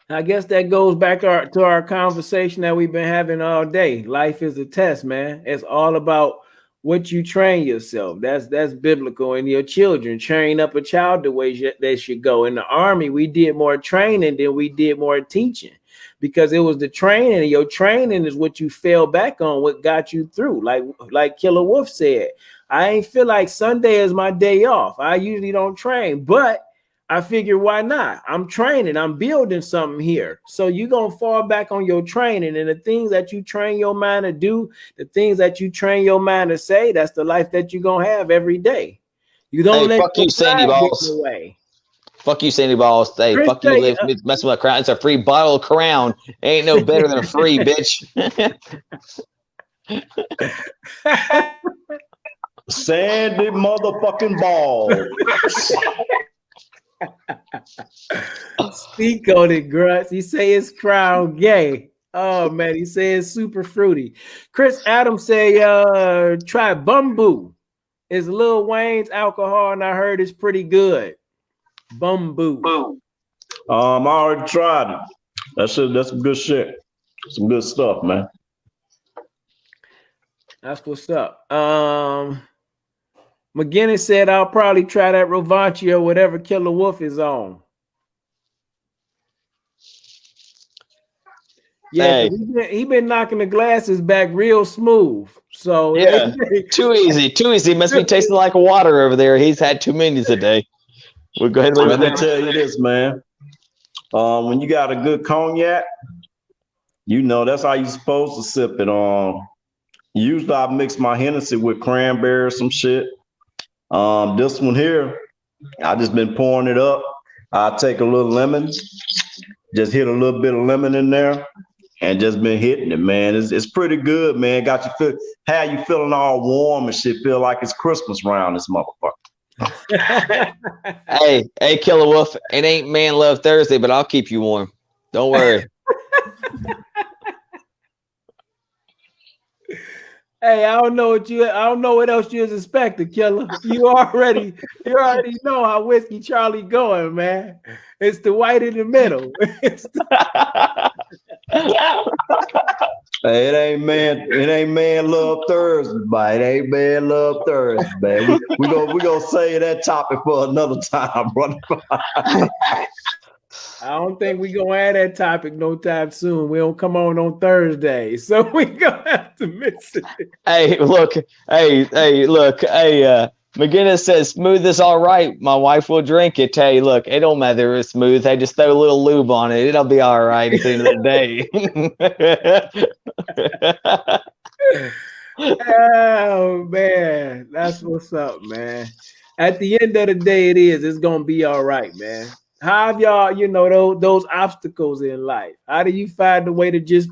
I guess that goes back to our conversation that we've been having all day. Life is a test, man. It's all about what you train yourself. That's biblical. And your children, train up a child the way they should go. In the army, we did more training than we did more teaching, because it was the training. And your training is what you fell back on, what got you through. Like Killer Wolf said, I ain't feel like Sunday is my day off. I usually don't train, but I figure, why not? I'm training. I'm building something here. So you're going to fall back on your training, and the things that you train your mind to do, the things that you train your mind to say, that's the life that you're going to have every day. You don't let fuck you, Sandy Balls. away. Fuck you, Sandy Balls. Hey, Chris fuck you, say, messing with a crown. It's a free bottle of Crown. Ain't no better than a free, bitch. Sandy motherfucking Balls. Speak on it, Grunts. He say it's Crown gay. Oh man, he says super fruity. Chris Adams say, try Bumbu. It's Lil Wayne's alcohol, and I heard it's pretty good. Bumbu. I already tried it. That's some good shit. Some good stuff, man. That's what's up. McGinnis said, I'll probably try that Rovanchi or whatever Killer Wolf is on. Yeah, hey. he been knocking the glasses back real smooth. So yeah, too easy. Must be tasting like water over there. He's had too many today. We'll go ahead and let me tell you this, man. When you got a good cognac, you know that's how you're supposed to sip it. Usually I mix my Hennessy with cranberry or some shit. This one here, I just been pouring it up. I take a little lemon, just hit a little bit of lemon in there, and just been hitting it, man. It's pretty good, man. Got you feeling all warm and shit. Feel like it's Christmas round this motherfucker. hey, Killer Wolf. It ain't Man Love Thursday, but I'll keep you warm. Don't worry. Hey, I don't know what else you was expecting, Killer. You already know how Whiskey Charlie going, man. It's the white in the middle. Hey, it ain't Man Love Thursday, but it ain't Man Love Thursday, man. We gonna save that topic for another time, brother. I don't think we gonna add that topic no time soon. We don't come on Thursday, so we gonna have to miss it. Hey, look. McGinnis says smooth is all right. My wife will drink it. Hey, look, it don't matter if it's smooth. Hey, just throw a little lube on it. It'll be all right at the end of the day. Oh man, that's what's up, man. At the end of the day, it's gonna be all right, man. How have y'all, those obstacles in life? How do you find a way to just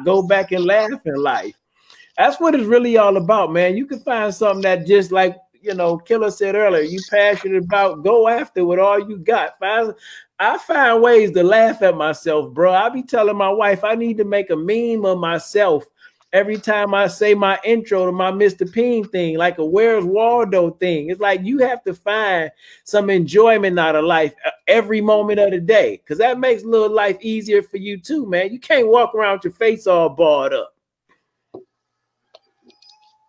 go back and laugh in life? That's what it's really all about, man. You can find something that just like, Killer said earlier, you passionate about, go after with all you got. I find ways to laugh at myself, bro. I be telling my wife I need to make a meme of myself every time I say my intro to my Mr. Peen thing, like a Where's Waldo thing. It's like you have to find some enjoyment out of life every moment of the day, because that makes little life easier for you too, man. You can't walk around with your face all barred up.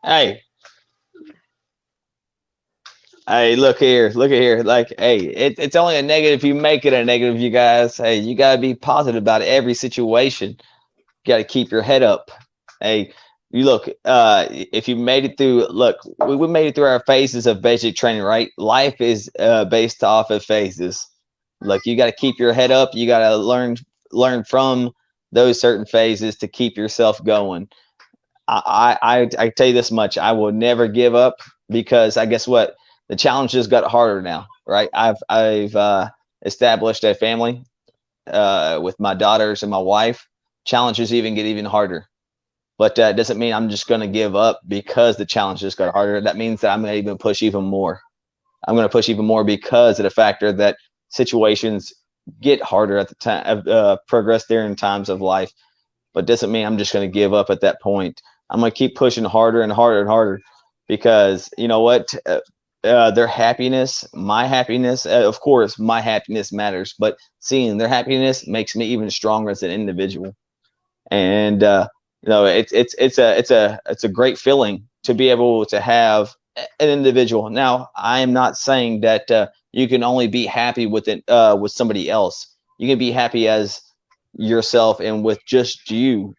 Hey, look here. Like, hey, it's only a negative if you make it a negative, you guys. Hey, you got to be positive about every situation. You got to keep your head up. Hey, you look, if you made it through, we made it through our phases of basic training, right? Life is based off of phases. Look, you got to keep your head up. You got to learn from those certain phases to keep yourself going. I tell you this much, I will never give up, because I guess what? The challenge just got harder now, right? I've established a family with my daughters and my wife. Challenges get even harder, but that doesn't mean I'm just going to give up because the challenges got harder. That means that I'm going to even push even more. I'm going to push even more because of the factor that situations get harder at the time, progress there in times of life, but doesn't mean I'm just going to give up at that point. I'm going to keep pushing harder and harder and harder, because you know what? Their happiness, my happiness, of course, my happiness matters, but seeing their happiness makes me even stronger as an individual. And it's a great feeling to be able to have an individual. Now, I am not saying that you can only be happy with it with somebody else. You can be happy as yourself and with just you,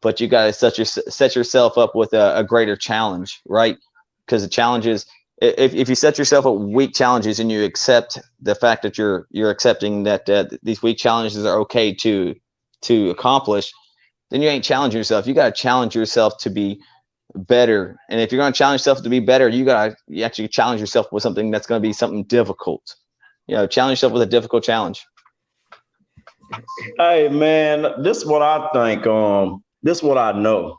but you got to set yourself up with a greater challenge, right? Because the challenge is, if you set yourself up weak challenges and you accept the fact that you're accepting that these weak challenges are okay to accomplish, then you ain't challenging yourself. You got to challenge yourself to be better. And if you're going to challenge yourself to be better, you actually challenge yourself with something that's going to be something difficult. Challenge yourself with a difficult challenge. Hey man, this is what I think. This is what I know.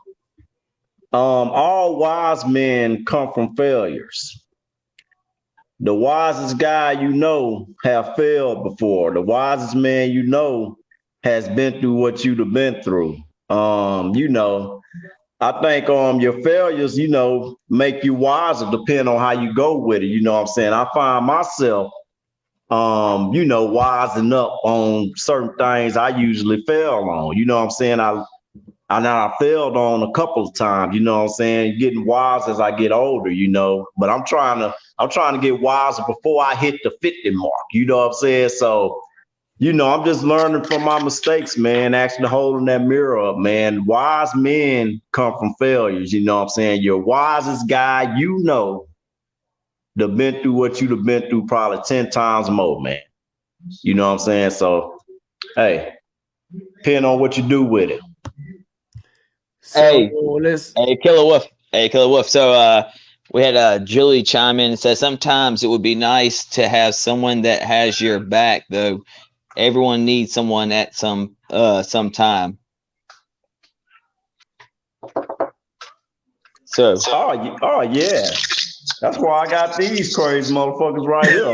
All wise men come from failures. The wisest guy you know have failed before. The wisest man you know has been through what you'd have been through. I think your failures, make you wiser depending on how you go with it. You know what I'm saying? I find myself wising up on certain things I usually fail on. You know what I'm saying? I failed on a couple of times, you know what I'm saying? Getting wise as I get older, but I'm trying to get wiser before I hit the 50 mark, you know what I'm saying? So, I'm just learning from my mistakes, man, actually holding that mirror up, man. Wise men come from failures, you know what I'm saying? Your wisest guy, that been through what you'd have been through probably 10 times more, man. You know what I'm saying? So, hey, depending on what you do with it. So Hey, Killer Wolf. So we had Julie chime in and said sometimes it would be nice to have someone that has your back, though. Everyone needs someone at some time. So. Oh yeah. That's why I got these crazy motherfuckers right here.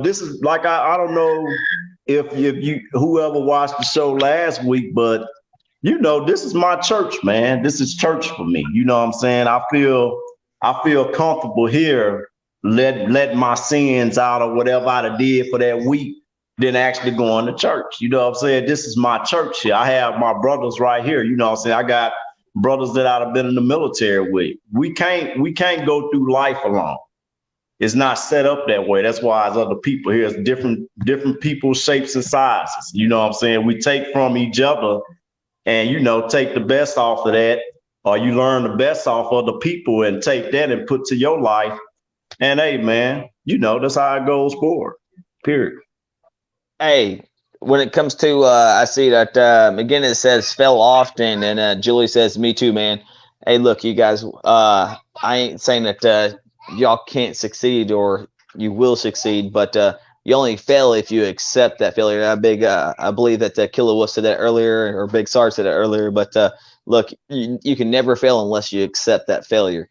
This is like I don't know if you whoever watched the show last week, but this is my church, man. This is church for me. You know what I'm saying? I feel comfortable here, let my sins out or whatever I did for that week, than actually going to church. You know what I'm saying? This is my church here. I have my brothers right here. You know what I'm saying? I got brothers that I've been in the military with. We can't go through life alone. It's not set up that way. That's why there's other people here. It's different people, shapes and sizes. You know what I'm saying? We take from each other and, take the best off of that, or you learn the best off of the people and take that and put to your life. And hey, man, that's how it goes forward. Period. Hey, when it comes to, I see that, again, it says fail often, and Julie says, me too, man. Hey, look, you guys, I ain't saying that y'all can't succeed or you will succeed, but you only fail if you accept that failure. I believe that Killer Wolf said that earlier, or Big Sarge said it earlier, but look, you can never fail unless you accept that failure.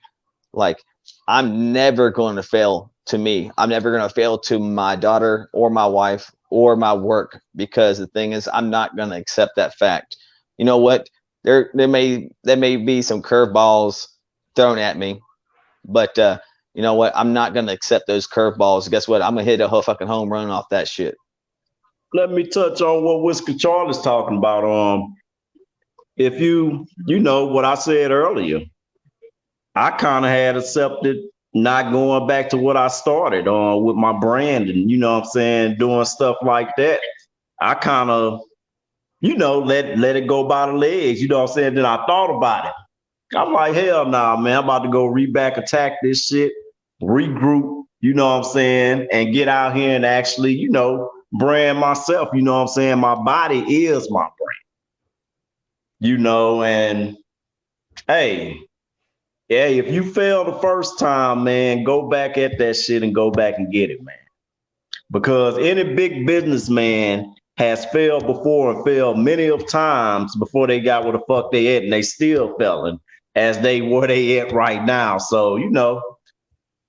Like, I'm never going to fail to me. I'm never going to fail to my daughter or my wife or my work, because the thing is, I'm not going to accept that fact. You know what? There may be some curveballs thrown at me, but you know what? I'm not going to accept those curveballs. Guess what? I'm going to hit a whole fucking home run off that shit. Let me touch on what Whiskey Charlie's talking about. If you know what I said earlier, I kind of had accepted not going back to what I started on with my brand, and you know what I'm saying, doing stuff like that. I kind of, let it go by the legs, you know what I'm saying? Then I thought about it. I'm like, hell nah, man, I'm about to go attack this shit, regroup, you know what I'm saying, and get out here and actually, brand myself, you know what I'm saying? My body is my brand, and hey, yeah, if you fail the first time, man, go back at that shit and go back and get it, man. Because any big businessman has failed before and failed many of times before they got where the fuck they at, and they still failing as where they at right now. So,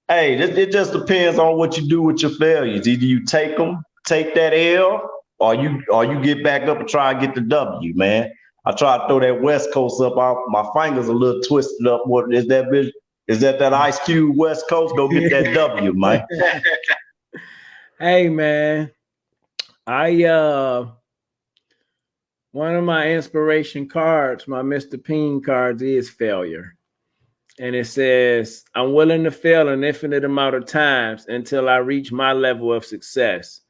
hey, it just depends on what you do with your failures. Either you take that L, or you get back up and try to get the W, man. I try to throw that West Coast up. My fingers a little twisted up. What is that? Is that Ice Cube West Coast? Go get that W, man. Hey, man. One of my inspiration cards, my Mr. Peen cards, is failure. And it says, I'm willing to fail an infinite amount of times until I reach my level of success.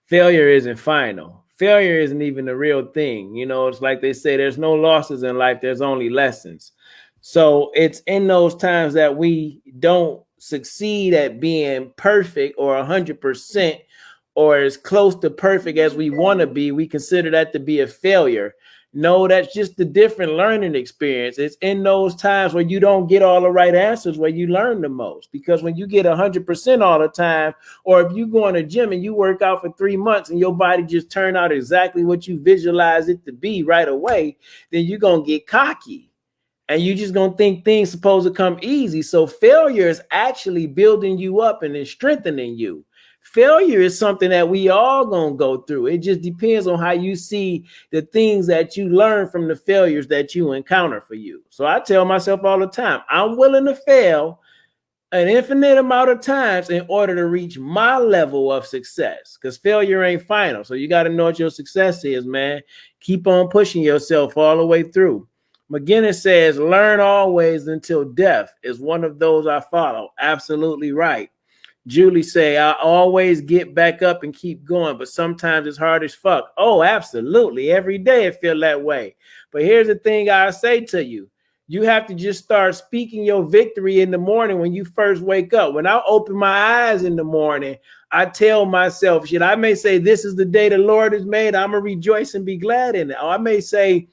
Failure isn't final. Failure isn't even the real thing. You know, it's like they say, there's no losses in life, there's only lessons. So it's in those times that we don't succeed at being perfect or 100% or as close to perfect as we want to be, we consider that to be a failure. No, that's just a different learning experience. It's in those times where you don't get all the right answers where you learn the most. Because when you get 100% all the time, or if you go in a gym and you work out for 3 months and your body just turn out exactly what you visualize it to be right away, then you're going to get cocky. And you just gonna think things supposed to come easy. So failure is actually building you up and it's strengthening you. Failure is something that we all gonna go through. It just depends on how you see the things that you learn from the failures that you encounter for you. So I tell myself all the time, I'm willing to fail an infinite amount of times in order to reach my level of success, because failure ain't final. So you got to know what your success is, man. Keep on pushing yourself all the way through. McGinnis says, learn always until death is one of those I follow. Absolutely right. Julie say, I always get back up and keep going, but sometimes it's hard as fuck. Oh, absolutely. Every day it feel that way. But here's the thing I say to you. You have to just start speaking your victory in the morning when you first wake up. When I open my eyes in the morning, I tell myself, shit, I may say, this is the day the Lord has made. I'm going to rejoice and be glad in it. Or I may say,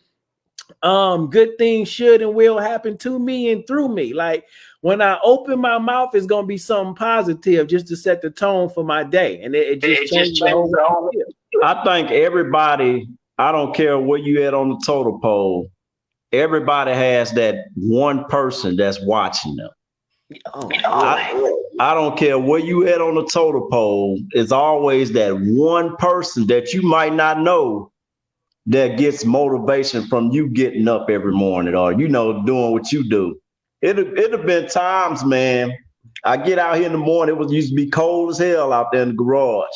good things should and will happen to me and through me. Like when I open my mouth, it's gonna be something positive just to set the tone for my day, and it just changes the whole way. I think everybody, I don't care where you at on the total pole, everybody has that one person that's watching them. Oh, I don't care where you at on the total pole, it's always that one person that you might not know that gets motivation from you getting up every morning or, you know, doing what you do. It'd have been times, man, I get out here in the morning, it used to be cold as hell out there in the garage,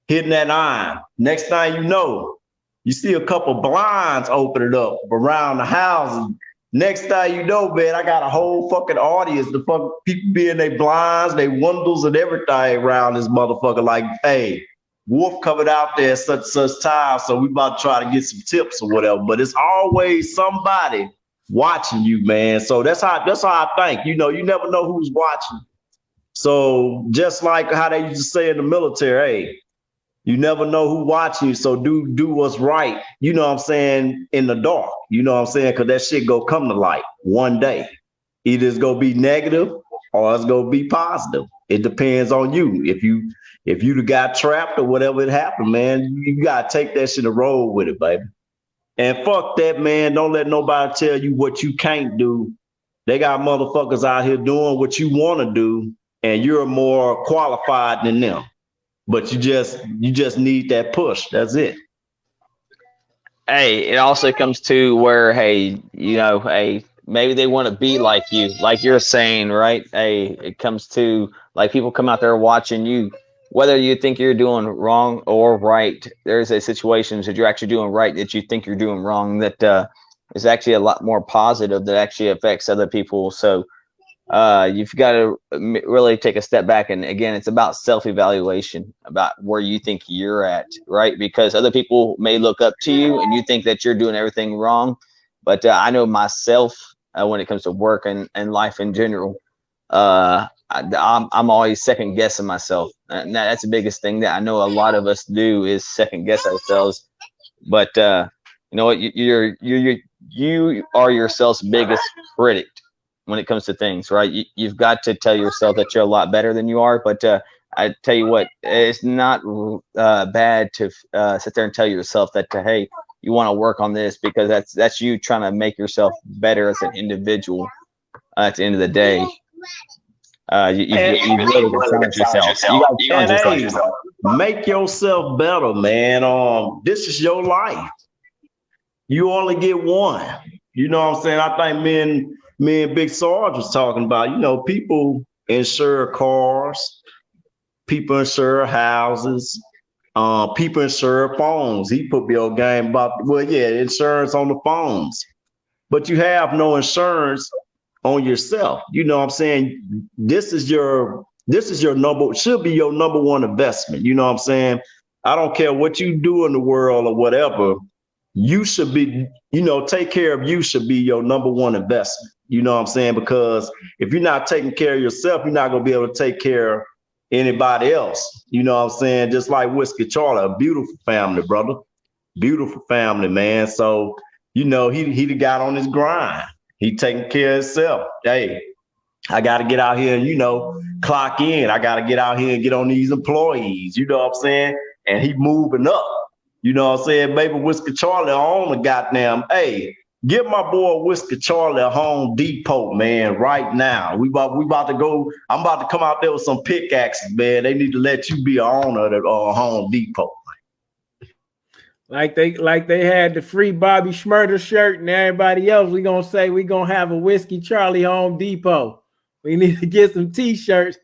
hitting that iron. Next thing you know, you see a couple blinds opening up around the house. Next thing you know, man, I got a whole fucking audience. The fuck people be in their blinds, their windows and everything around this motherfucker. Like, hey, Wolf coming out there at such time, so we about to try to get some tips or whatever. But it's always somebody watching you, man. So that's how I think. You know, you never know who's watching. So just like how they used to say in the military, hey, you never know who watching you. So do what's right. You know what I'm saying? In the dark. You know what I'm saying? Because that shit go come to light one day. Either it's gonna be negative or it's gonna be positive. It depends on you. If you got trapped or whatever it happened, man, you gotta take that shit and roll with it, baby. And fuck that, man. Don't let nobody tell you what you can't do. They got motherfuckers out here doing what you want to do, and you're more qualified than them. But you just need that push. That's it. Hey, it also comes to where, hey, you know, hey, maybe they want to be like you, like you're saying, right? Hey, it comes to like people come out there watching you, whether you think you're doing wrong or right. There's a situations that you're actually doing right that you think you're doing wrong that is actually a lot more positive that actually affects other people. So you've got to really take a step back, and again, it's about self-evaluation, about where you think you're at, right? Because other people may look up to you and you think that you're doing everything wrong, but I know myself, when it comes to work and life in general, I'm always second guessing myself, and that's the biggest thing that I know a lot of us do is second guess ourselves. But you know what, you are yourself's biggest critic when it comes to things, right? You've got to tell yourself that you're a lot better than you are. But I tell you what, it's not bad to sit there and tell yourself that, hey, you want to work on this, because that's you trying to make yourself better as an individual. At the end of the day, you really got to challenge yourself. You got to challenge yourself. Make yourself better, man. This is your life. You only get one. You know what I'm saying? I think me and Big Sarge was talking about, you know, people insure cars, people insure houses, people insure phones. He put me on game about, well, yeah, insurance on the phones. But you have no insurance on yourself. You know what I'm saying? This is your should be your number one investment. You know what I'm saying? I don't care what you do in the world or whatever. You should be, take care of you should be your number one investment. You know what I'm saying? Because if you're not taking care of yourself, you're not gonna be able to take care of anybody else. You know what I'm saying? Just like Whiskey Charlie, a beautiful family, brother. Beautiful family, man. So, he got on his grind. He taking care of himself. Hey, I got to get out here and, clock in. I got to get out here and get on these employees. You know what I'm saying? And he moving up. You know what I'm saying? Baby Whiskey Charlie on the goddamn, hey, give my boy Whiskey Charlie a Home Depot, man, right now. We about to go. I'm about to come out there with some pickaxes, man. They need to let you be an owner at Home Depot. Like they had the free Bobby Schmurder shirt and everybody else. We gonna say we gonna have a Whiskey Charlie Home Depot. We need to get some T-shirts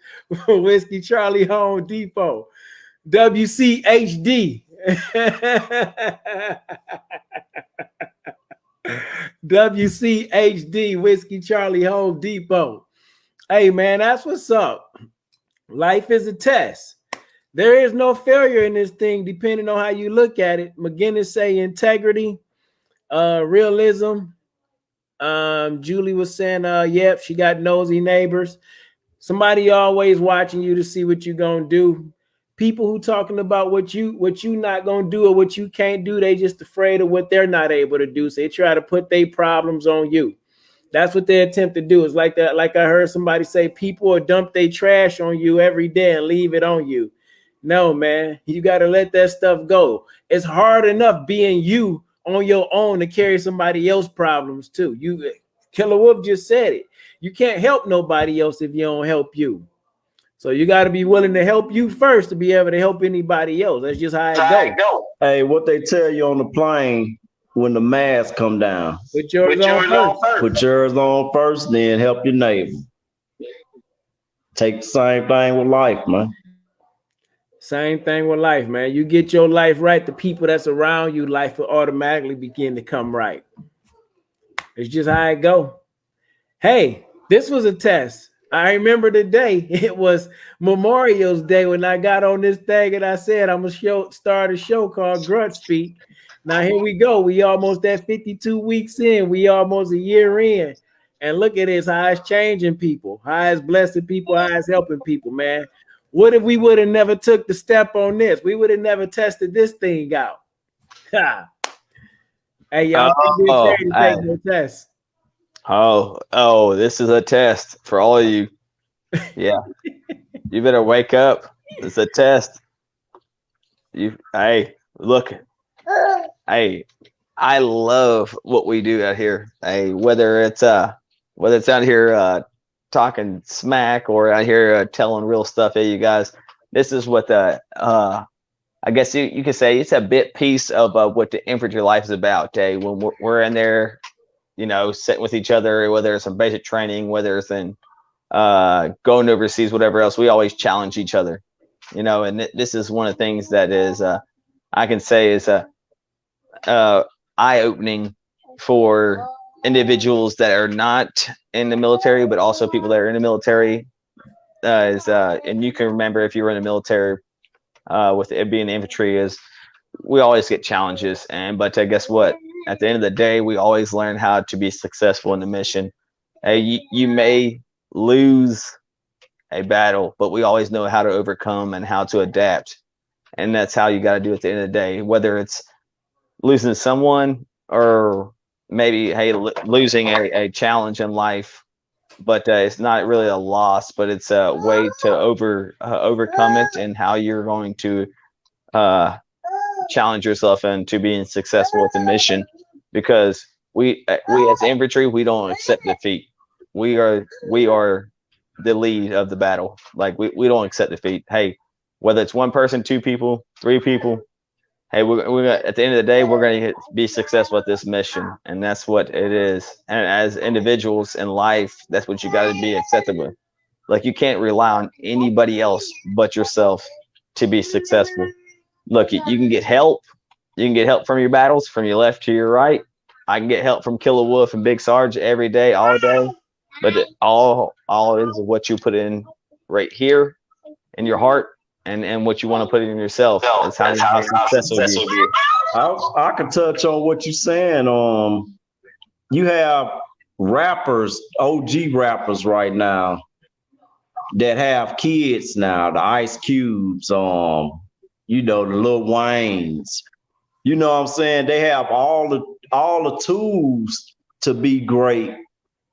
for Whiskey Charlie Home Depot. WCHD. WCHD Whiskey Charlie Home Depot. Hey man, that's what's up. Life is a test. There is no failure in this thing, depending on how you look at it. McGinnis say integrity, realism. Julie was saying, yep, she got nosy neighbors. Somebody always watching you to see what you're gonna do. People who talking about what you not gonna do or what you can't do, they just afraid of what they're not able to do. So they try to put their problems on you. That's what they attempt to do. It's like that. Like I heard somebody say, people will dump their trash on you every day and leave it on you. No, man, you got to let that stuff go. It's hard enough being you on your own to carry somebody else's problems too. Killer Wolf just said it. You can't help nobody else if you don't help you. So you got to be willing to help you first to be able to help anybody else. That's just how it goes. Hey, what they tell you on the plane when the mask come down? Put yours on first. Put yours on first, then help your neighbor. Take the same thing with life, man. Same thing with life, man. You get your life right, the people that's around you, life will automatically begin to come right. It's just how it go. Hey, this was a test. I remember the day. It was Memorial's Day when I got on this thing and I said I'm gonna start a show called Grunt Speak. Now here we go. We almost at 52 weeks in. We almost a year in. And look at this, how it's changing people, how it's blessing people, how it's helping people, man. What if we would have never took the step on this? We would have never tested this thing out. Hey, y'all, take no test. Oh, this is a test for all of you. Yeah, you better wake up. It's a test. Hey, look. Hey, I love what we do out here. Hey, whether it's out here talking smack or out here telling real stuff at you guys, this is what I guess you could say it's a bit piece of what the infantry life is about. When we're in there, sitting with each other, whether it's some basic training, whether it's in going overseas, whatever else, we always challenge each other, and this is one of the things that is I can say is eye-opening for individuals that are not in the military, but also people that are in the military. And you can remember if you were in the military, with it being infantry, is we always get challenges. But guess what? At the end of the day, we always learn how to be successful in the mission. You may lose a battle, but we always know how to overcome and how to adapt. And that's how you got to do it at the end of the day, whether it's losing someone or maybe losing a challenge in life, but it's not really a loss, but it's a way to overcome it, and how you're going to challenge yourself into being successful with the mission. Because we as infantry, we don't accept defeat. We are the lead of the battle. Like we don't accept defeat. Hey, whether it's one person, two people, three people, hey, we're at the end of the day, we're going to be successful at this mission, and that's what it is. And as individuals in life, that's what you got to be acceptable. Like you can't rely on anybody else but yourself to be successful. Look, you can get help. You can get help from your battles, from your left to your right. I can get help from Killer Wolf and Big Sarge every day, all day. but all is what you put in right here in your heart, and what you want to put in yourself. That's how you have success will be. I could touch on what you're saying. You have rappers, OG rappers right now that have kids now, the Ice Cubes, the Lil Waynes. You know what I'm saying? They have all the tools to be great,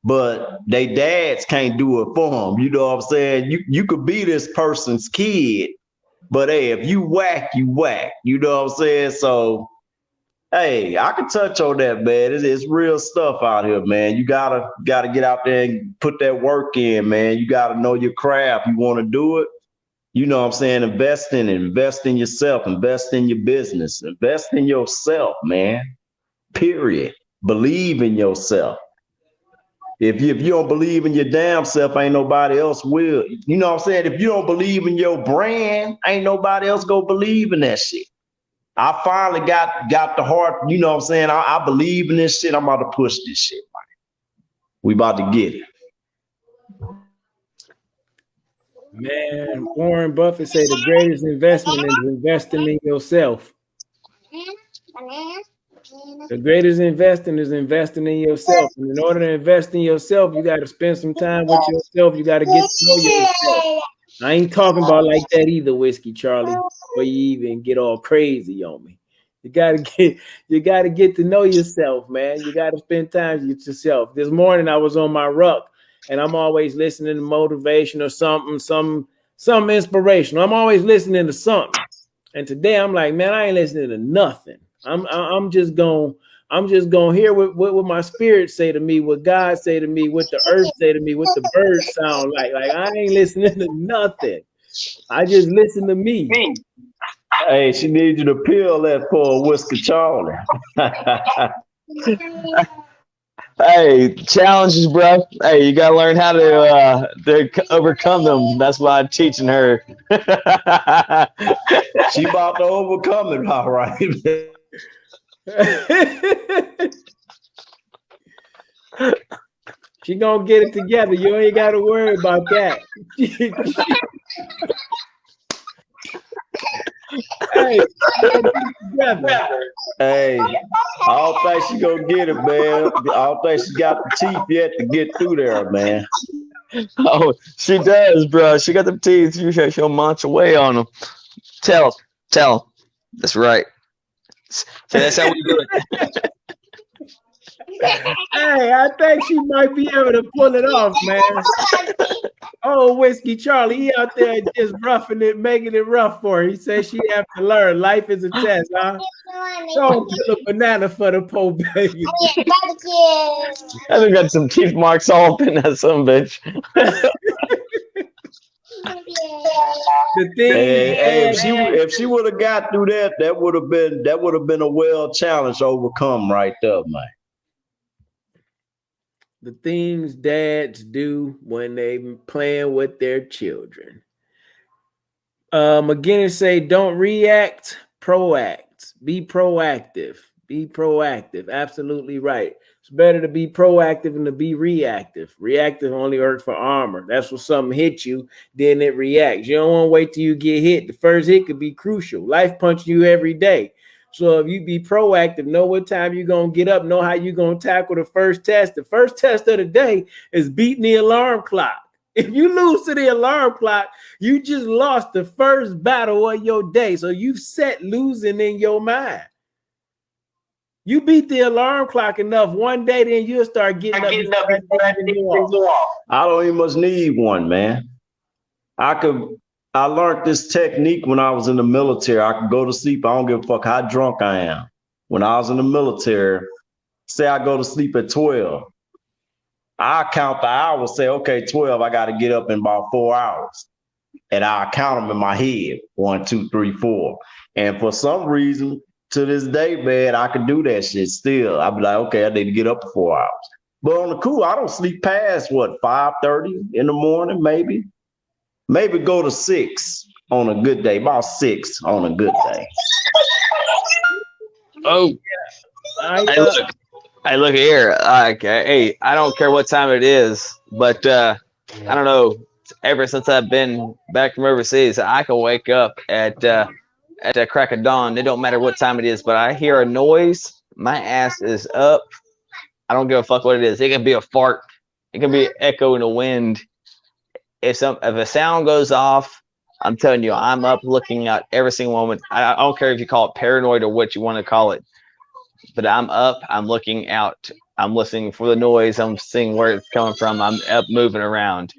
but they dads can't do it for them. You know what I'm saying? You could be this person's kid, but hey, if you whack, you whack. You know what I'm saying? So hey, I can touch on that, man. It's real stuff out here, man. You gotta get out there and put that work in, man. You gotta know your craft. You want to do it, you know what I'm saying? Invest in it, invest in yourself, invest in your business, invest in yourself, man. Period. Believe in yourself. If you don't believe in your damn self, ain't nobody else will. You know what I'm saying? If you don't believe in your brand, ain't nobody else gonna believe in that shit. I finally got the heart, you know what I'm saying? I believe in this shit. I'm about to push this shit, man. We about to get it. Man, Warren Buffett say the greatest investment is investing in yourself. The greatest investing is investing in yourself. And in order to invest in yourself, you got to spend some time with yourself. You got to get to know yourself. I ain't talking about like that either, Whiskey Charlie, where you even get all crazy on me. You gotta get to know yourself, man. You gotta spend time with yourself. This morning I was on my ruck, and I'm always listening to motivation or something, some inspirational. I'm always listening to something. And today I'm like, man, I ain't listening to nothing. I'm just gonna hear what my spirit say to me, what God say to me, what the earth say to me, what the birds sound like. Like I ain't listening to nothing. I just listen to me. Hey, she needs you to peel that for a Whiskey Charlie. Hey, challenges, bro. Hey, you gotta learn how to overcome them. That's why I'm teaching her. She about to overcome it, all right. She gonna get it together. You ain't gotta worry about that. Hey, hey, I don't think she gonna get it, man. I don't think she got the teeth yet to get through there, man. Oh, she does, bro. She got them teeth. She'll munch away on them. Tell. That's right. See, that's how we do it. Hey, I think she might be able to pull it off, man. Oh, Whiskey Charlie, he out there just roughing it, making it rough for her. He says she have to learn. Life is a test, huh? Don't kill a banana for the poor baby. I think got some teeth marks all up in that son bitch. The thing, hey, if she would have got through that would have been a well challenge to overcome right there, man. The things dads do when they playing with their children. McGinnis say, don't react, proact. Be proactive. Be proactive. Absolutely right. It's better to be proactive than to be reactive. Reactive only works for armor. That's when something hits you, then it reacts. You don't want to wait till you get hit. The first hit could be crucial. Life punching you every day. So if you be proactive, know what time you're going to get up, know how you're going to tackle the first test. The first test of the day is beating the alarm clock. If you lose to the alarm clock, you just lost the first battle of your day. So you've set losing in your mind. You beat the alarm clock enough one day, then you'll start getting up. I don't even much need one, man. I learned this technique when I was in the military. I could go to sleep. I don't give a fuck how drunk I am. When I was in the military, say I go to sleep at 12. I count the hours, say, okay, 12, I got to get up in about 4 hours. And I count them in my head, 1, 2, 3, 4. And for some reason, to this day, man, I can do that shit still. I'll be like, okay, I need to get up for 4 hours. But on the cool, I don't sleep past, 5:30 in the morning, maybe. Maybe go to 6 on a good day, about 6 on a good day. Oh, Hey, look here. Hey, I don't care what time it is, but I don't know. Ever since I've been back from overseas, I can wake up at the crack of dawn. It don't matter what time it is, but I hear a noise, my ass is up. I don't give a fuck what it is. It can be a fart. It can be an echo in the wind. If a sound goes off, I'm telling you, I'm up looking at every single moment. I don't care if you call it paranoid or what you want to call it, but I'm up. I'm looking out. I'm listening for the noise. I'm seeing where it's coming from. I'm up moving around.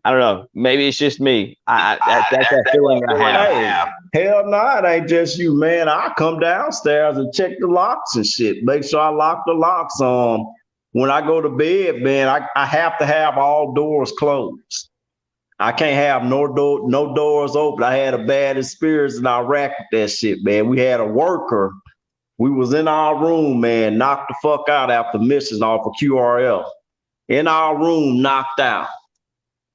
I don't know. Maybe it's just me. That's that feeling I have. Hey, hell no, it ain't just you, man. I come downstairs and check the locks and shit. Make sure I lock the locks on. When I go to bed, man, I have to have all doors closed. I can't have no doors open. I had a bad experience in Iraq with that shit, man. We had a worker. We was in our room, man, knocked the fuck out after missions off of QRL. In our room, knocked out.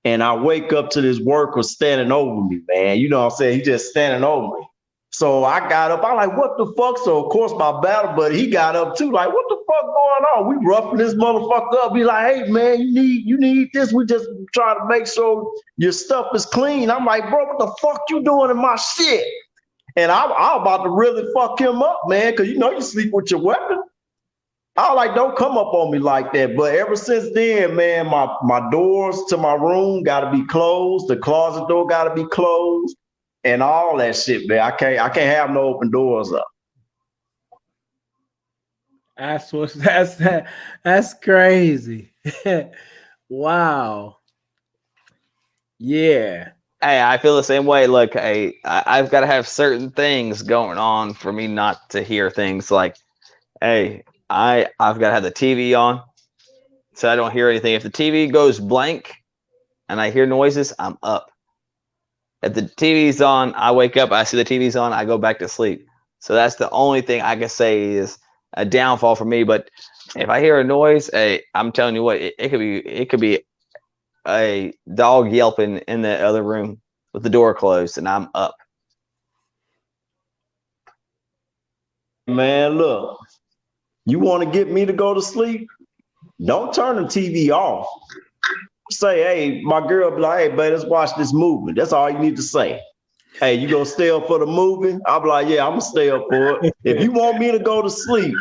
And I wake up to this worker standing over me, man. You know what I'm saying? He just standing over me. So I got up. I'm like, what the fuck? So, of course, my battle buddy, he got up too. Like, what the fuck going on? We roughing this motherfucker up. Be like, hey, man, you need this. We just try to make sure your stuff is clean. I'm like, bro, what the fuck you doing in my shit? And I'm about to really fuck him up, man, because you know you sleep with your weapon. I was like, don't come up on me like that. But ever since then, man, my doors to my room got to be closed. The closet door got to be closed and all that shit, man. I can't have no open doors up. That's crazy. Wow. Yeah. Hey, I feel the same way. Look, I've got to have certain things going on for me not to hear things like, hey, I've got to have the TV on so I don't hear anything. If the TV goes blank and I hear noises, I'm up. If the TV's on, I wake up, I see the TV's on, I go back to sleep. So that's the only thing I can say is a downfall for me. But if I hear a noise, hey, I'm telling you what, it could be a dog yelping in the other room with the door closed, and I'm up. Man, look, you want to get me to go to sleep? Don't turn the TV off. Say, hey, my girl be like, hey, babe, let's watch this movie. That's all you need to say. Hey, you gonna stay up for the movie? I'll be like, yeah, I'm gonna stay up for it. If you want me to go to sleep,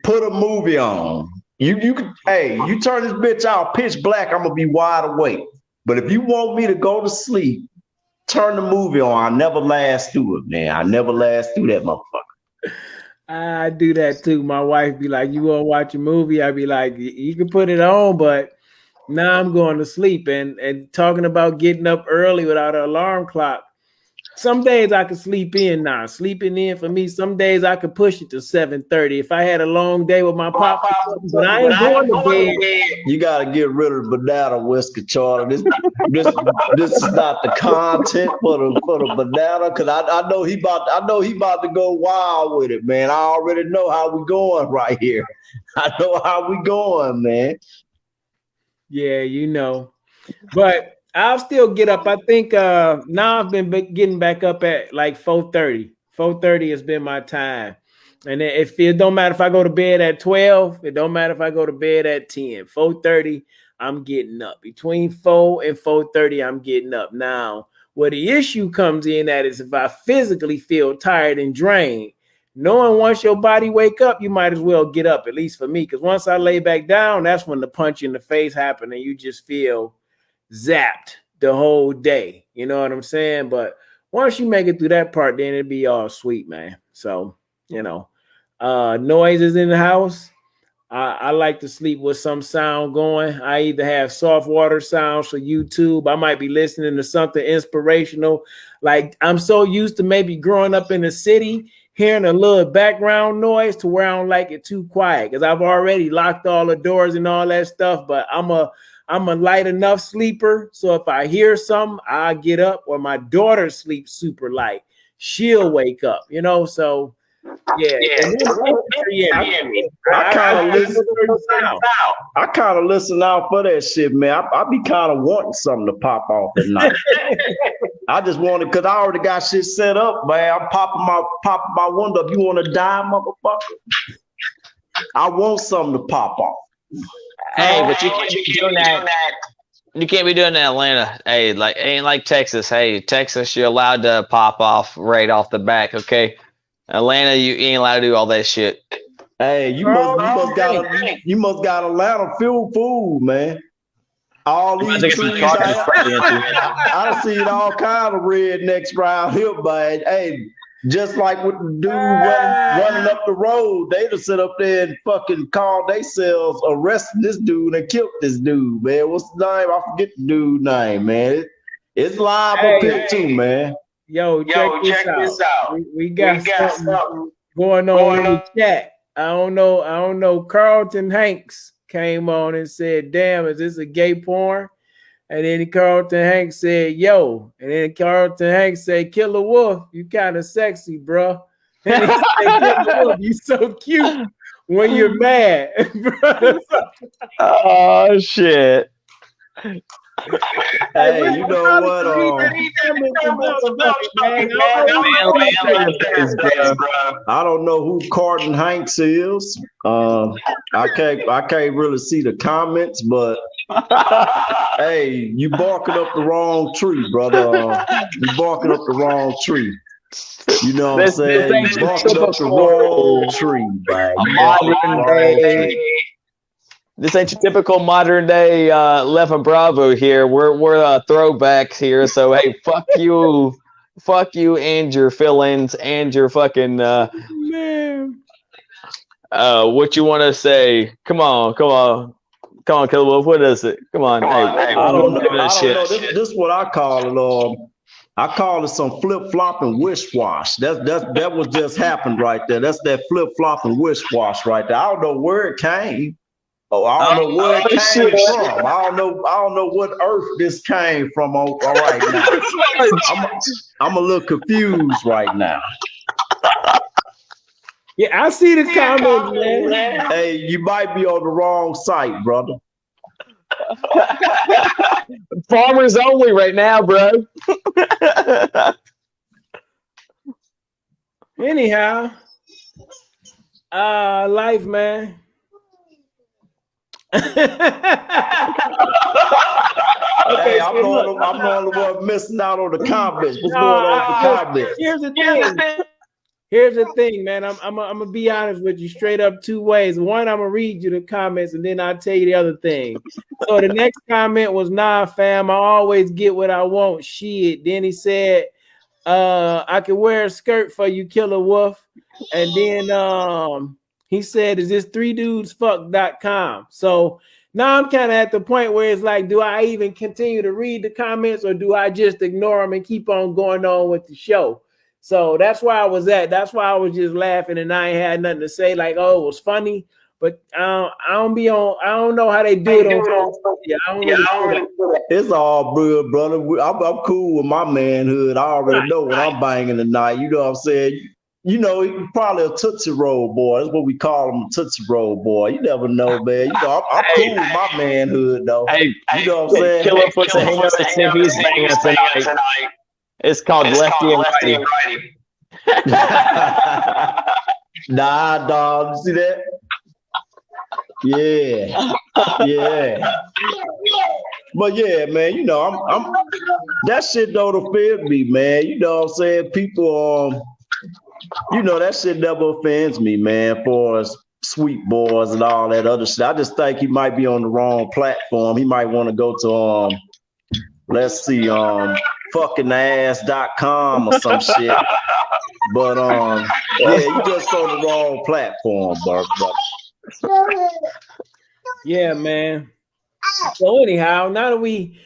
put a movie on. You can, hey, you turn this bitch out pitch black, I'm gonna be wide awake. But if you want me to go to sleep, turn the movie on. I never last through it, man. I never last through that motherfucker. I do that too. My wife be like, you want to watch a movie? I be like, you can put it on, but now I'm going to sleep. And talking about getting up early without an alarm clock. Some days I can sleep in now. Sleeping in for me, some days I could push it to 7:30. If I had a long day with my pop, but I ain't going to bed. You got to get rid of the banana whisker, Charlie. This is not the content for the banana, because I know he about to go wild with it, man. I already know how we going right here. I know how we going, man. Yeah, you know, but I'll still get up. I think now I've been getting back up at like 4:30. 4:30 has been my time. And if it don't matter if I go to bed at 12, it don't matter if I go to bed at 10. 4:30, I'm getting up. Between 4 and 4:30, I'm getting up. Now, where the issue comes in at is if I physically feel tired and drained, knowing once your body wake up, you might as well get up, at least for me. Because once I lay back down, that's when the punch in the face happens and you just feel zapped the whole day. You know what I'm saying? But once you make it through that part, then it'd be all sweet, man. So, you know, noises in the house. I like to sleep with some sound going. I either have soft water sounds for YouTube. I might be listening to something inspirational. Like I'm so used to maybe growing up in the city, hearing a little background noise to where I don't like it too quiet because I've already locked all the doors and all that stuff. But I'm a light enough sleeper. So if I hear something, I get up, or my daughter sleeps super light. She'll wake up, you know? So yeah. I kind of listen out for that shit, man. I be kind of wanting something to pop off at night. I just want it because I already got shit set up, man. I'm popping my window. If you want to die, motherfucker. I want something to pop off. Hey, but you can't be doing that. You can't be doing that in Atlanta. Hey, like ain't like Texas. Hey, Texas, you're allowed to pop off right off the back. Okay, Atlanta, you ain't allowed to do all that shit. Hey, you must got Atlanta food, man. All these trees I done seen all kind of rednecks around here, but hey, just like with the dude running up the road, they just sit up there and fucking call themselves arresting this dude and killed this dude, man. What's the name? I forget the dude's name, man. It's live up here too, man. Yo, check this out. We got something going on in the chat. I don't know. Carlton Hanks came on and said, "Damn, is this a gay porn?" And then Carlton Hanks said, "Yo." And then Carlton Hanks said, "Killer Wolf, you kind of sexy, bro." And he said, "Killer Wolf, you so cute when you're mad." Oh shit. Hey, you know what? I don't know who Carlton Hanks is. I can't really see the comments, but hey, you barking up the wrong tree, brother. You barking up the wrong tree. You know what I'm saying? You barking up the wrong tree, man. This ain't your typical modern day 11 Bravo here. We're throwbacks here. So hey, fuck you and your fill-ins and your fucking Man. what you want to say? Come on, Killer Wolf. What is it? Come on, hey, I don't know. This is what I call it. I call it some flip flop and wish wash. That was just happened right there. That's that flip flop and wish wash right there. I don't know where it came. Oh, I don't know where it came from. I don't know what earth this came from. All right now, I'm a little confused right now. Yeah, I see the comments, man. Hey, you might be on the wrong site, brother. Farmers only right now, bro. Anyhow, life, man. Okay, I'm the only one missing out on the comments. What's going on with the comments? Here's the thing, man. I'm gonna be honest with you, straight up two ways. One, I'm gonna read you the comments, and then I'll tell you the other thing. So the next comment was, "Nah, fam, I always get what I want." Shit. Then he said, "I can wear a skirt for you, Killer Wolf." And then he said, "Is this 3dudesfuck.com?" So now I'm kind of at the point where it's like, do I even continue to read the comments, or do I just ignore them and keep on going on with the show? So that's where I was at. That's why I was just laughing and I ain't had nothing to say. Like, oh, it was funny, but I don't know how they do it on social media. It's all good, brother. I'm cool with my manhood. I already know when I'm banging tonight. You know what I'm saying? You know, he's probably a Tootsie Roll boy. That's what we call him, a Tootsie Roll boy. You never know, man. You know, I'm cool with my manhood, though. Hey, you know what I'm saying? Killer puts a hand on the tip. He's banging tonight. It's called Lefty and Righty. Nah, dog. You see that? Yeah. But yeah, man, you know, I'm that shit don't offend me, man. You know what I'm saying? People you know, that shit never offends me, man, for sweet boys and all that other shit. I just think he might be on the wrong platform. He might want to go to let's see, fuckingass.com or some shit. But yeah, you just on the wrong platform, bro. Yeah, man. So anyhow, now that we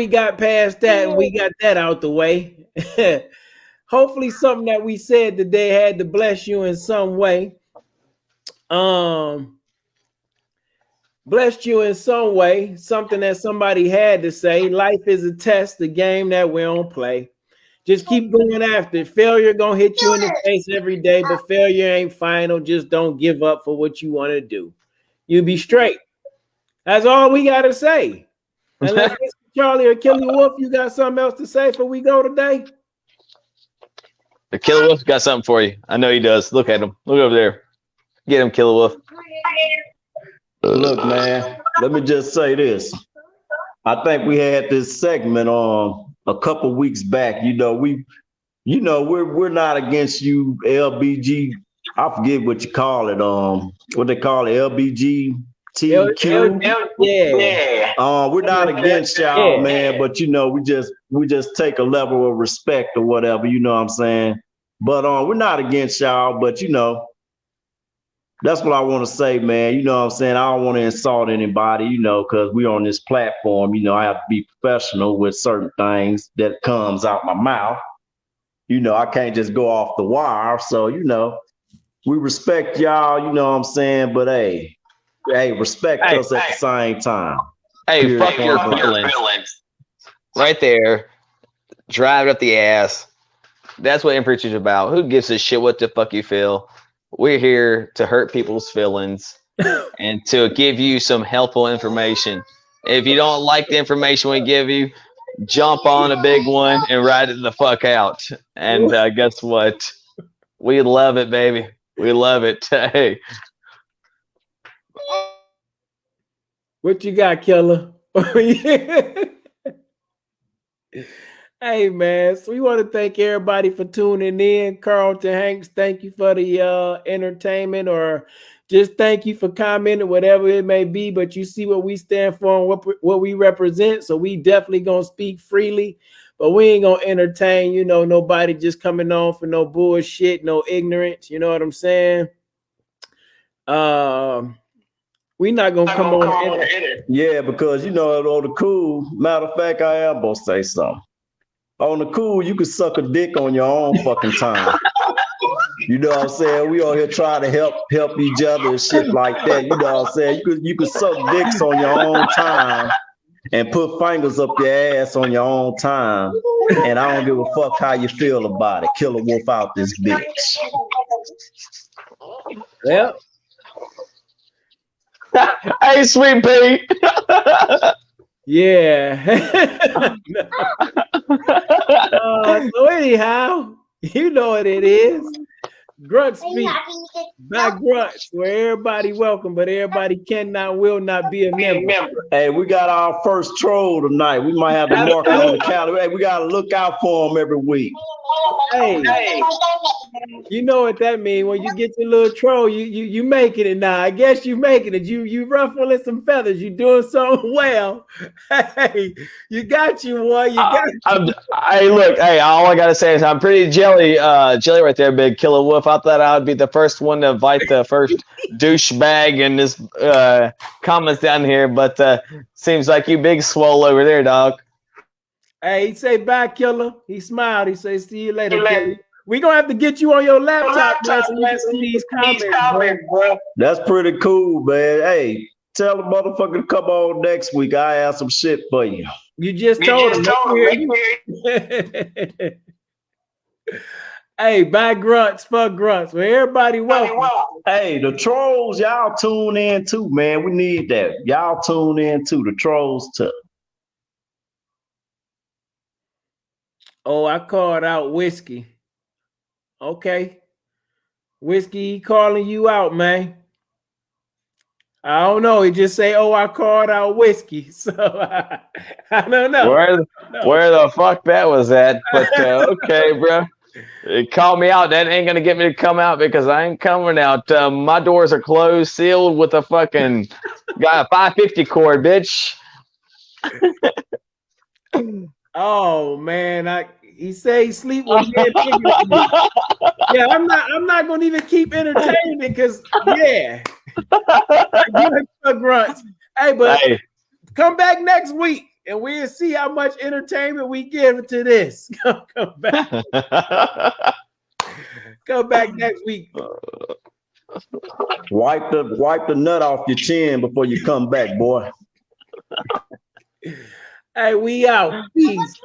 got past that and we got that out the way, hopefully something that we said today had to bless you in some way. Blessed you in some way, something that somebody had to say. Life is a test, a game that we don't play. Just keep going after it. Failure gonna hit you in the face every day, but failure ain't final. Just don't give up for what you want to do. You be straight. That's all we gotta say. Unless Charlie or Killer Wolf, you got something else to say before we go today? The Killer Wolf got something for you. I know he does. Look at him. Look over there. Get him, Killer Wolf. Look, man, let me just say this. I think we had this segment on a couple weeks back. We're not against you LBG. I forget what you call it. What they call it, LBGTQ. Yeah. We're not against y'all, man, but we just take a level of respect or whatever, you know what I'm saying? But we're not against y'all, but that's what I want to say, man. You know what I'm saying? I don't want to insult anybody, because we're on this platform. I have to be professional with certain things that comes out my mouth. I can't just go off the wire. So, we respect y'all, you know what I'm saying? But hey, respect us at the same time. Hey, Period. fuck your feelings. Right there. Drive it up the ass. That's what Impreach is about. Who gives a shit what the fuck you feel? We're here to hurt people's feelings and to give you some helpful information. If you don't like the information we give you, jump on a big one and ride it the fuck out. And guess what? We love it, baby. We love it. Hey. What you got, Killer? Hey, man. So we want to thank everybody for tuning in. Carlton Hanks, thank you for the entertainment, or just thank you for commenting, whatever it may be. But you see what we stand for and what we represent. So we definitely going to speak freely. But we ain't going to entertain, nobody just coming on for no bullshit, no ignorance. You know what I'm saying? We're not going to come on. Yeah, because, on the cool, matter of fact, I am going to say something. On the cool, you can suck a dick on your own fucking time. You know what I'm saying? We all here trying to help each other and shit like that. You know what I'm saying? You could suck dicks on your own time and put fingers up your ass on your own time. And I don't give a fuck how you feel about it. Kill a wolf out this bitch. Well. Hey, Sweet Pete. Yeah. So anyhow, you know what it is. Grunt Speak by Grunts, where everybody welcome, but everybody will not be a member. Hey, we got our first troll tonight. We might have to mark it on the calendar. Hey, we got to look out for him every week. Hey, you know what that means. When you get your little troll, you making it now. I guess you making it. You ruffling some feathers. You doing something well. Hey, you got you one. Hey, look. Hey, all I gotta say is I'm pretty jelly right there, big killer wolf. I thought I would be the first one to invite the first douchebag in this comments down here, but seems like you big swole over there, dog. Hey, he say bye, killer. He smiled. He say see you later, killer. We gonna have to get you on your laptop, man, so you can see these comments, bro. That's pretty cool, man. Hey, tell the motherfucker to come on next week. I have some shit for you. You just told him. Hey, bye Grunts, fuck Grunts. Well, everybody welcome. Hey, the trolls, y'all tune in too, man. We need that. Y'all tune in too. The trolls too. Oh, I called out Whiskey. Okay. Whiskey, he calling you out, man. I don't know. He just say, oh, I called out Whiskey. So I don't know. Where the fuck that was at? But okay, bro. It called me out. That ain't gonna get me to come out because I ain't coming out. My doors are closed, sealed with a fucking got a 550 cord, bitch. Oh man, he say he sleep with me. Yeah, I'm not gonna even keep entertaining because yeah. Grunts. Hey, but come back next week and we'll see how much entertainment we give to this. Come back. Come back next week. Wipe the nut off your chin before you come back, boy. Hey, we out. Peace.